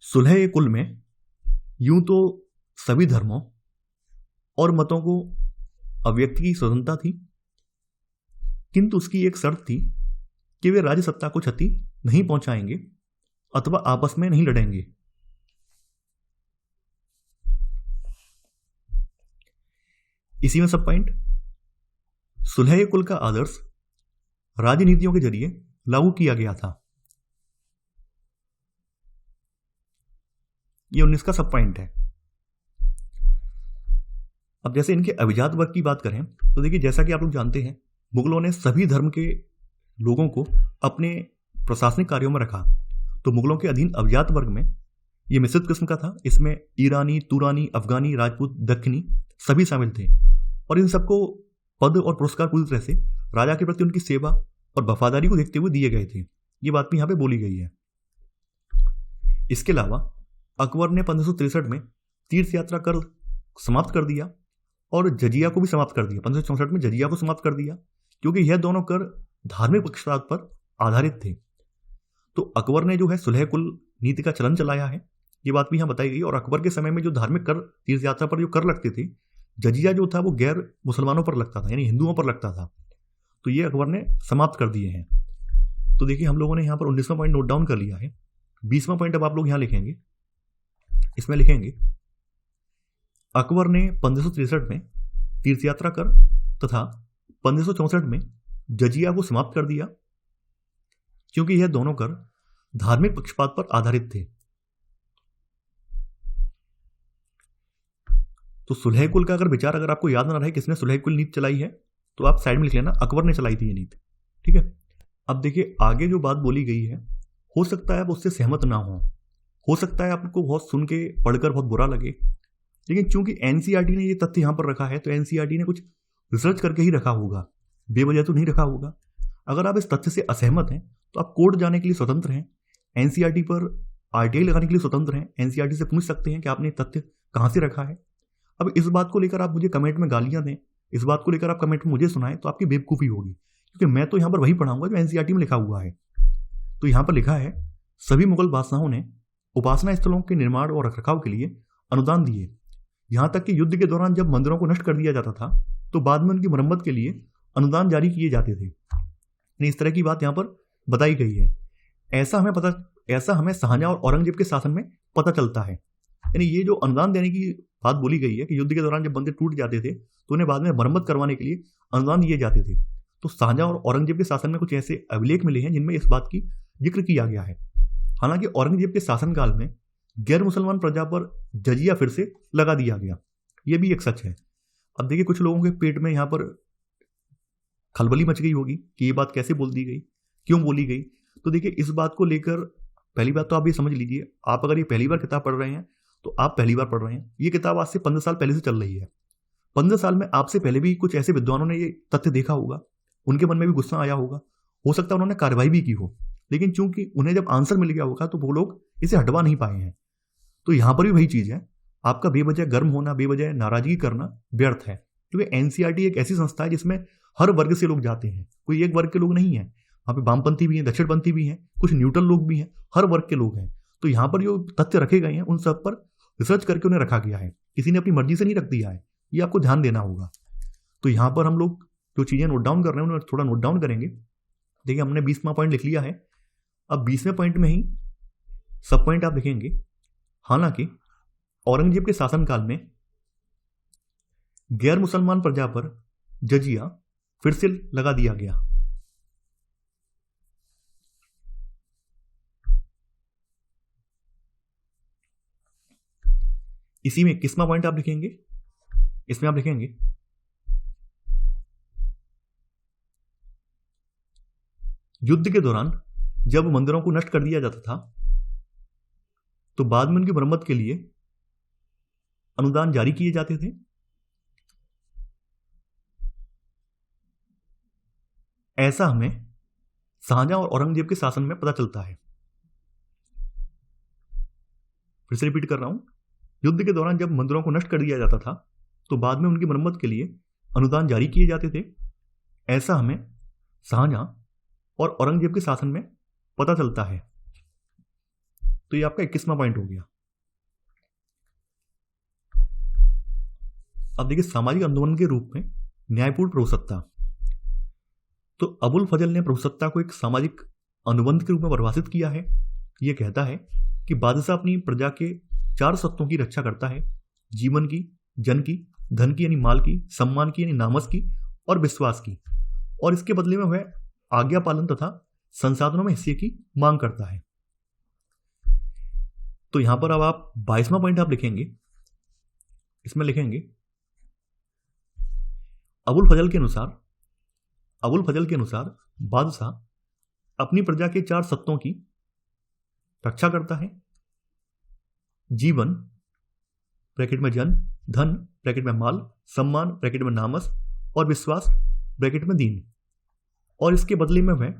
सुलह कुल में यूं तो सभी धर्मों और मतों को अव्यक्त की स्वतंत्रता थी, किंतु उसकी एक शर्त थी कि वे राज्य सत्ता को क्षति नहीं पहुंचाएंगे अथवा आपस में नहीं लड़ेंगे। इसी में सब पॉइंट, सुलह कुल का आदर्श राजनीतियों के जरिए लागू किया गया था। ये 19 का सब पॉइंट है। अब जैसे इनके अभिजात वर्ग की बात करें तो देखिए, जैसा कि आप लोग जानते हैं, मुगलों ने सभी धर्म के लोगों को अपने प्रशासनिक कार्यों में रखा। तो मुगलों के अधीन अभिजात वर्ग में ये मिश्रित किस्म का था। इसमें ईरानी, तुरानी, अफगानी, राजपूत, दक्खनी सभी शामिल थे और इन सबको पद और पुरस्कार पूरी तरह से राजा के प्रति उनकी सेवा और वफादारी को देखते हुए दिए गए थे। ये बात भी यहाँ पे बोली गई है। इसके अलावा अकबर ने 1563 में तीर्थ यात्रा कर समाप्त कर दिया और जजिया को भी समाप्त कर दिया। 1564 में जजिया को समाप्त कर दिया क्योंकि यह दोनों कर धार्मिक पक्षपात पर आधारित थे। तो अकबर ने जो है सुलह कुल नीति का चलन चलाया है, ये बात भी यहाँ बताई गई। और अकबर के समय में जो धार्मिक कर, तीर्थ यात्रा पर जो कर लगते थे, जजिया जो था वो गैर मुसलमानों पर लगता था, यानी हिंदुओं पर लगता था। तो ये अकबर ने समाप्त कर दिए हैं। तो देखिए, हम लोगों ने यहाँ पर 19वां पॉइंट नोट डाउन कर लिया है। 20वां पॉइंट अब आप लोग यहाँ लिखेंगे। इसमें लिखेंगे अकबर ने 1563 में तीर्थ यात्रा कर तथा 1564 में जजिया को समाप्त कर दिया क्योंकि यह दोनों कर धार्मिक पक्षपात पर आधारित थे। तो सुलह कुल का अगर विचार अगर आपको याद ना रहे किसने सुलह कुल नीति चलाई है, तो आप साइड में लिख लेना, अकबर ने चलाई थी ये नीति। ठीक है। अब देखिए, आगे जो बात बोली गई है, हो सकता है आप उससे सहमत ना हो सकता है आपको बहुत सुन के पढ़कर बहुत बुरा लगे, लेकिन चूंकि एनसीईआरटी ने ये तथ्य यहां पर रखा है तो एनसीईआरटी ने कुछ रिसर्च करके ही रखा होगा, बेवजह तो नहीं रखा होगा। अगर आप इस तथ्य से असहमत हैं तो आप कोर्ट जाने के लिए स्वतंत्र हैं, एनसीईआरटी पर आरटीआई लगाने के लिए स्वतंत्र हैं। एनसीईआरटी से पूछ सकते हैं कि आपने तथ्य कहां से रखा है। अब इस बात को लेकर आप मुझे कमेंट में गालियां दें, इस बात को लेकर आप कमेंट में मुझे सुनाएं, तो आपकी बेवकूफ़ी होगी, क्योंकि मैं तो यहाँ पर वही पढ़ाऊंगा जो एनसीईआरटी में लिखा हुआ है। तो यहाँ पर लिखा है, सभी मुगल बादशाहों ने उपासना स्थलों के निर्माण और रखरखाव के लिए अनुदान दिए। यहाँ तक कि युद्ध के दौरान जब मंदिरों को नष्ट कर दिया जाता था तो बाद में उनकी मरम्मत के लिए अनुदान जारी किए जाते थे। इस तरह की बात यहाँ पर बताई गई है। ऐसा हमें शाहजहां और औरंगजेब के शासन में पता चलता है। यानी ये जो अनुदान देने की बात बोली गई है कि युद्ध के दौरान जब मंदिर टूट जाते थे तो उन्हें बाद में मरम्मत करवाने के लिए अनुदान दिए जाते थे। तो शाहजहां और औरंगजेब के शासन में कुछ ऐसे अभिलेख मिले हैं जिनमें इस बात की जिक्र किया गया है। हालांकि औरंगजेब के शासनकाल में गैर मुसलमान प्रजा पर जजिया फिर से लगा दिया गया, यह भी एक सच है। अब देखिए, कुछ लोगों के पेट में यहाँ पर खलबली मच गई होगी कि ये बात कैसे बोल दी गई, क्यों बोली गई। तो देखिए, इस बात को लेकर पहली बात तो आप ये समझ लीजिए, आप अगर ये पहली बार किताब पढ़ रहे हैं तो आप पहली बार पढ़ रहे हैं। ये किताब आज से 15 साल पहले से चल रही है। 15 साल में आपसे पहले भी कुछ ऐसे विद्वानों ने ये तथ्य देखा होगा, उनके मन में भी गुस्सा आया होगा, हो सकता है उन्होंने कार्रवाई भी की हो, लेकिन चूंकि उन्हें जब आंसर मिल गया होगा तो वो लोग इसे हटवा नहीं पाए हैं। तो यहां पर भी वही चीज है, आपका बेवजह गर्म होना, बेवजह नाराजगी करना व्यर्थ है। क्योंकि एनसीईआरटी एक ऐसी संस्था है जिसमें हर वर्ग से लोग जाते हैं, कोई एक वर्ग के लोग नहीं है। वहां पे वामपंथी भी हैं, दक्षिणपंथी भी हैं, कुछ न्यूट्रल लोग भी हैं, हर वर्ग के लोग हैं। तो यहाँ पर जो तथ्य रखे गए हैं उन सब पर रिसर्च करके उन्हें रखा गया है, किसी ने अपनी मर्जी से नहीं रख दिया है, ये आपको ध्यान देना होगा। तो यहाँ पर हम लोग जो चीजें नोट डाउन कर रहे हैं उन्हें थोड़ा नोट डाउन करेंगे। देखिए, हमने 20वां पॉइंट लिख लिया है। अब 20वें पॉइंट में ही सब पॉइंट आप लिखेंगे। हालांकि औरंगजेब के शासनकाल में गैर मुसलमान प्रजा पर जजिया फिर से लगा दिया गया। इसी में 21वां पॉइंट आप लिखेंगे। इसमें आप लिखेंगे, युद्ध के दौरान जब मंदिरों को नष्ट कर दिया जाता था तो बाद में उनकी मरम्मत के लिए अनुदान जारी किए जाते थे। ऐसा हमें शाहजहां और औरंगजेब के शासन में पता चलता है। फिर से रिपीट कर रहा हूं, युद्ध के दौरान जब मंदिरों को नष्ट कर दिया जाता था तो बाद में उनकी मरम्मत के लिए अनुदान जारी किए जाते थे। ऐसा हमें शाहजहां और औरंगजेब के शासन में पता चलता है। तो ये आपका 21वां पॉइंट हो गया। अब देखिए, सामाजिक आंदोलन के रूप में न्यायपूर्ण प्रभुसत्ता। तो अबुल फजल ने प्रभुसत्ता को एक सामाजिक अनुबंध के रूप में परिभाषित किया है। यह कहता है कि बादशाह अपनी प्रजा के 4 सत्तों की रक्षा करता है, जीवन की, जन की, धन की यानी माल की, सम्मान की यानी नामस की और विश्वास की, और इसके बदले में वह आज्ञा पालन तथा संसाधनों में हिस्से की मांग करता है। तो यहां पर अब आप 22वां पॉइंट आप लिखेंगे, इसमें लिखेंगे अबुल फजल के अनुसार बादशाह अपनी प्रजा के 4 सत्तों की रक्षा करता है। जीवन ब्रैकेट में जन, धन ब्रैकेट में माल, सम्मान ब्रैकेट में नामस और विश्वास ब्रैकेट में दीन, और इसके बदले में वह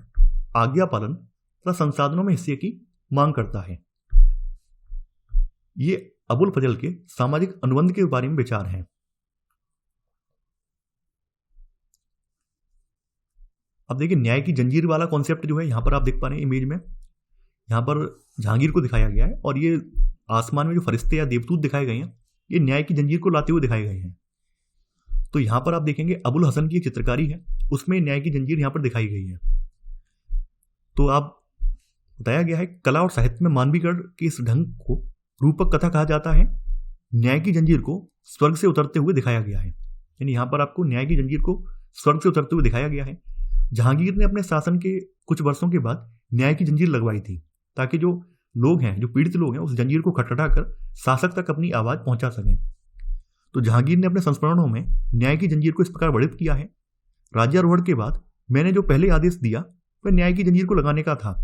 आज्ञा पालन तथा संसाधनों में हिस्से की मांग करता है। ये अबुल फजल के सामाजिक अनुबंध के बारे में विचार हैं। अब देखिए न्याय की जंजीर वाला कॉन्सेप्ट जो है यहां पर आप देख पा रहे हैं इमेज में, यहां पर जहांगीर को दिखाया गया है और ये आसमान में जो फरिश्ते या देवदूत दिखाए गए हैं ये न्याय की जंजीर को लाते हुए दिखाए गए हैं। तो यहां पर आप देखेंगे अबुल हसन की एक चित्रकारी है, उसमें न्याय की जंजीर यहां पर दिखाई गई है। तो आप बताया गया है कला और साहित्य में मानवीकरण के इस ढंग को रूपक कथा कहा जाता है। न्याय की जंजीर को स्वर्ग से उतरते हुए दिखाया गया है, यानी यहां पर आपको न्याय की जंजीर को स्वर्ग से उतरते हुए दिखाया गया है। जहांगीर ने अपने शासन के कुछ वर्षों के बाद न्याय की जंजीर लगवाई थी ताकि जो लोग हैं, जो पीड़ित लोग हैं, उस जंजीर को खटखटा कर शासक तक अपनी आवाज पहुंचा सकें। तो जहांगीर ने अपने संस्मरणों में न्याय की जंजीर को इस प्रकार वर्णित किया है, राज्यारोहण के बाद मैंने जो पहले आदेश दिया वह न्याय की जंजीर को लगाने का था।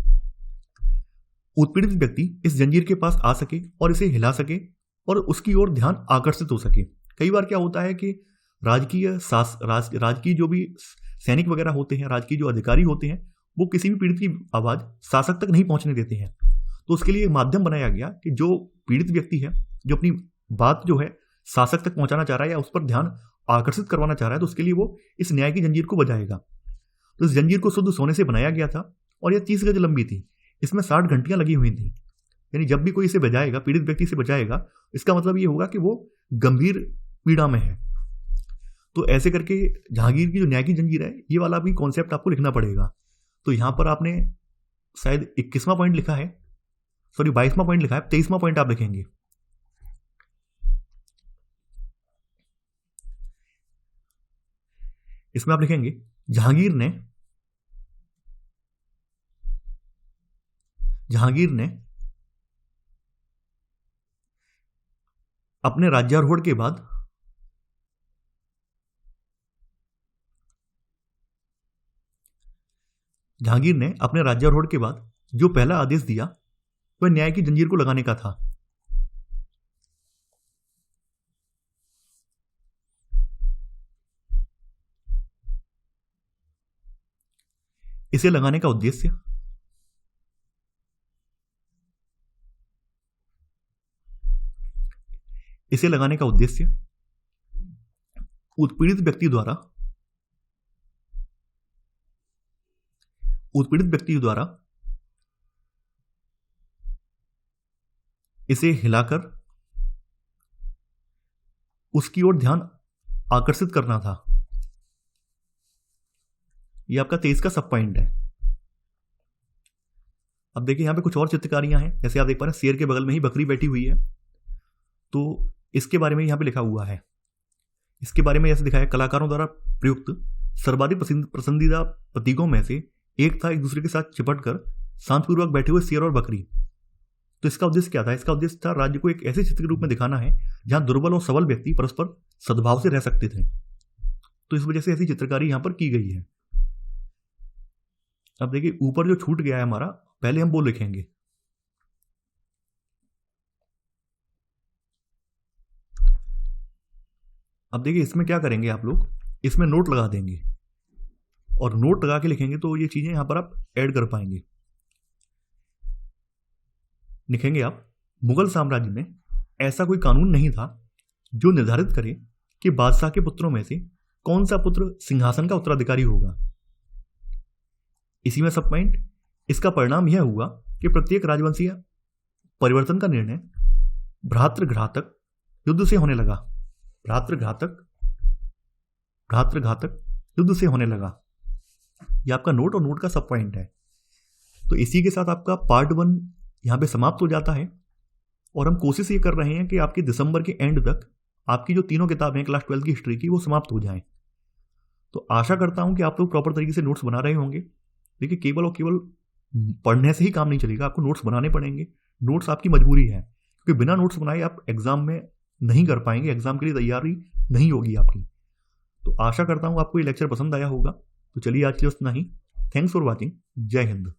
उत्पीड़ित व्यक्ति इस जंजीर के पास आ सके और इसे हिला सके और उसकी ओर ध्यान आकर्षित हो सके। कई बार क्या होता है कि राजकीय जो भी सैनिक वगैरह होते हैं, राजकीय जो अधिकारी होते हैं, वो किसी भी पीड़ित की आवाज शासक तक नहीं पहुंचने देते हैं। तो उसके लिए एक माध्यम बनाया गया कि जो पीड़ित व्यक्ति है, जो अपनी बात जो है शासक तक पहुंचाना चाह रहा है या उस पर ध्यान आकर्षित करवाना चाह रहा है, तो उसके लिए वो इस न्याय की जंजीर को बजाएगा। तो इस जंजीर को शुद्ध सोने से बनाया गया था और यह 30 गज लंबी थी। इसमें 60 घंटियां लगी हुई थी, यानी जब भी कोई इसे बजाएगा, पीड़ित व्यक्ति से बजाएगा, इसका मतलब ये होगा कि वो गंभीर पीड़ा में है। तो ऐसे करके जहांगीर की जो न्याय की जंजीर है, ये वाला भी कॉन्सेप्ट आपको लिखना पड़ेगा। तो यहां पर आपने शायद 21वां पॉइंट लिखा है, सॉरी 22वां पॉइंट लिखा है, 23वां पॉइंट आप लिखेंगे। इसमें आप लिखेंगे जहांगीर ने अपने राज्यारोहण के बाद जो पहला आदेश दिया वह न्याय की जंजीर को लगाने का था। इसे लगाने का उद्देश्य उत्पीड़ित व्यक्ति द्वारा इसे हिलाकर उसकी ओर ध्यान आकर्षित करना था। यह आपका 23 का सब पॉइंट है। अब देखिए यहां पे कुछ और चित्रकारियां हैं, जैसे आप देख पा रहे हैं शेर के बगल में ही बकरी बैठी हुई है, तो इसके बारे में यहां पे लिखा हुआ है। इसके बारे में जैसे दिखाया, कलाकारों द्वारा प्रयुक्त सर्वाधिक पसंदीदा प्रतीकों में से एक था एक दूसरे के साथ चिपटकर शांतिपूर्वक बैठे हुए शेर और बकरी। तो इसका उद्देश्य क्या था? इसका उद्देश्य था राज्य को एक ऐसे चित्र के रूप में दिखाना है जहां दुर्बल और सबल व्यक्ति परस्पर सद्भाव से रह सकते थे। तो इस वजह से ऐसी चित्रकारी यहां पर की गई है। अब देखिए ऊपर जो छूट गया है हमारा, पहले हम वो लिखेंगे। अब देखिए इसमें क्या करेंगे आप लोग, इसमें नोट लगा देंगे और नोट लगा के लिखेंगे तो ये चीजें यहां पर आप ऐड कर पाएंगे। लिखेंगे आप, मुगल साम्राज्य में ऐसा कोई कानून नहीं था जो निर्धारित करे कि बादशाह के पुत्रों में से कौन सा पुत्र सिंहासन का उत्तराधिकारी होगा। इसी में सब पॉइंट, इसका परिणाम यह हुआ कि प्रत्येक राजवंशीय परिवर्तन का निर्णय भ्रातृघातक युद्ध से होने लगा। भ्रातृघातक युद्ध से होने लगा। यह आपका नोट और नोट का सब पॉइंट है। तो इसी के साथ आपका पार्ट 1 यहां पे समाप्त हो जाता है और हम कोशिश ये कर रहे हैं कि आपके दिसंबर के एंड तक आपकी जो तीनों किताबें हैं क्लास 12 की हिस्ट्री की, वो समाप्त हो जाएं। तो आशा करता हूं कि आप लोग प्रॉपर तरीके से नोट्स बना रहे होंगे। देखिए केवल और केवल पढ़ने से ही काम नहीं चलेगा, आपको नोट्स बनाने पड़ेंगे। नोट्स आपकी मजबूरी है। क्योंकि बिना नोट्स बनाए आप एग्जाम में नहीं कर पाएंगे, एग्जाम के लिए तैयारी नहीं होगी आपकी। तो आशा करता हूँ आपको ये लेक्चर पसंद आया होगा। तो चलिए आज के लिए उतना ही। Thanks for watching. जय हिंद।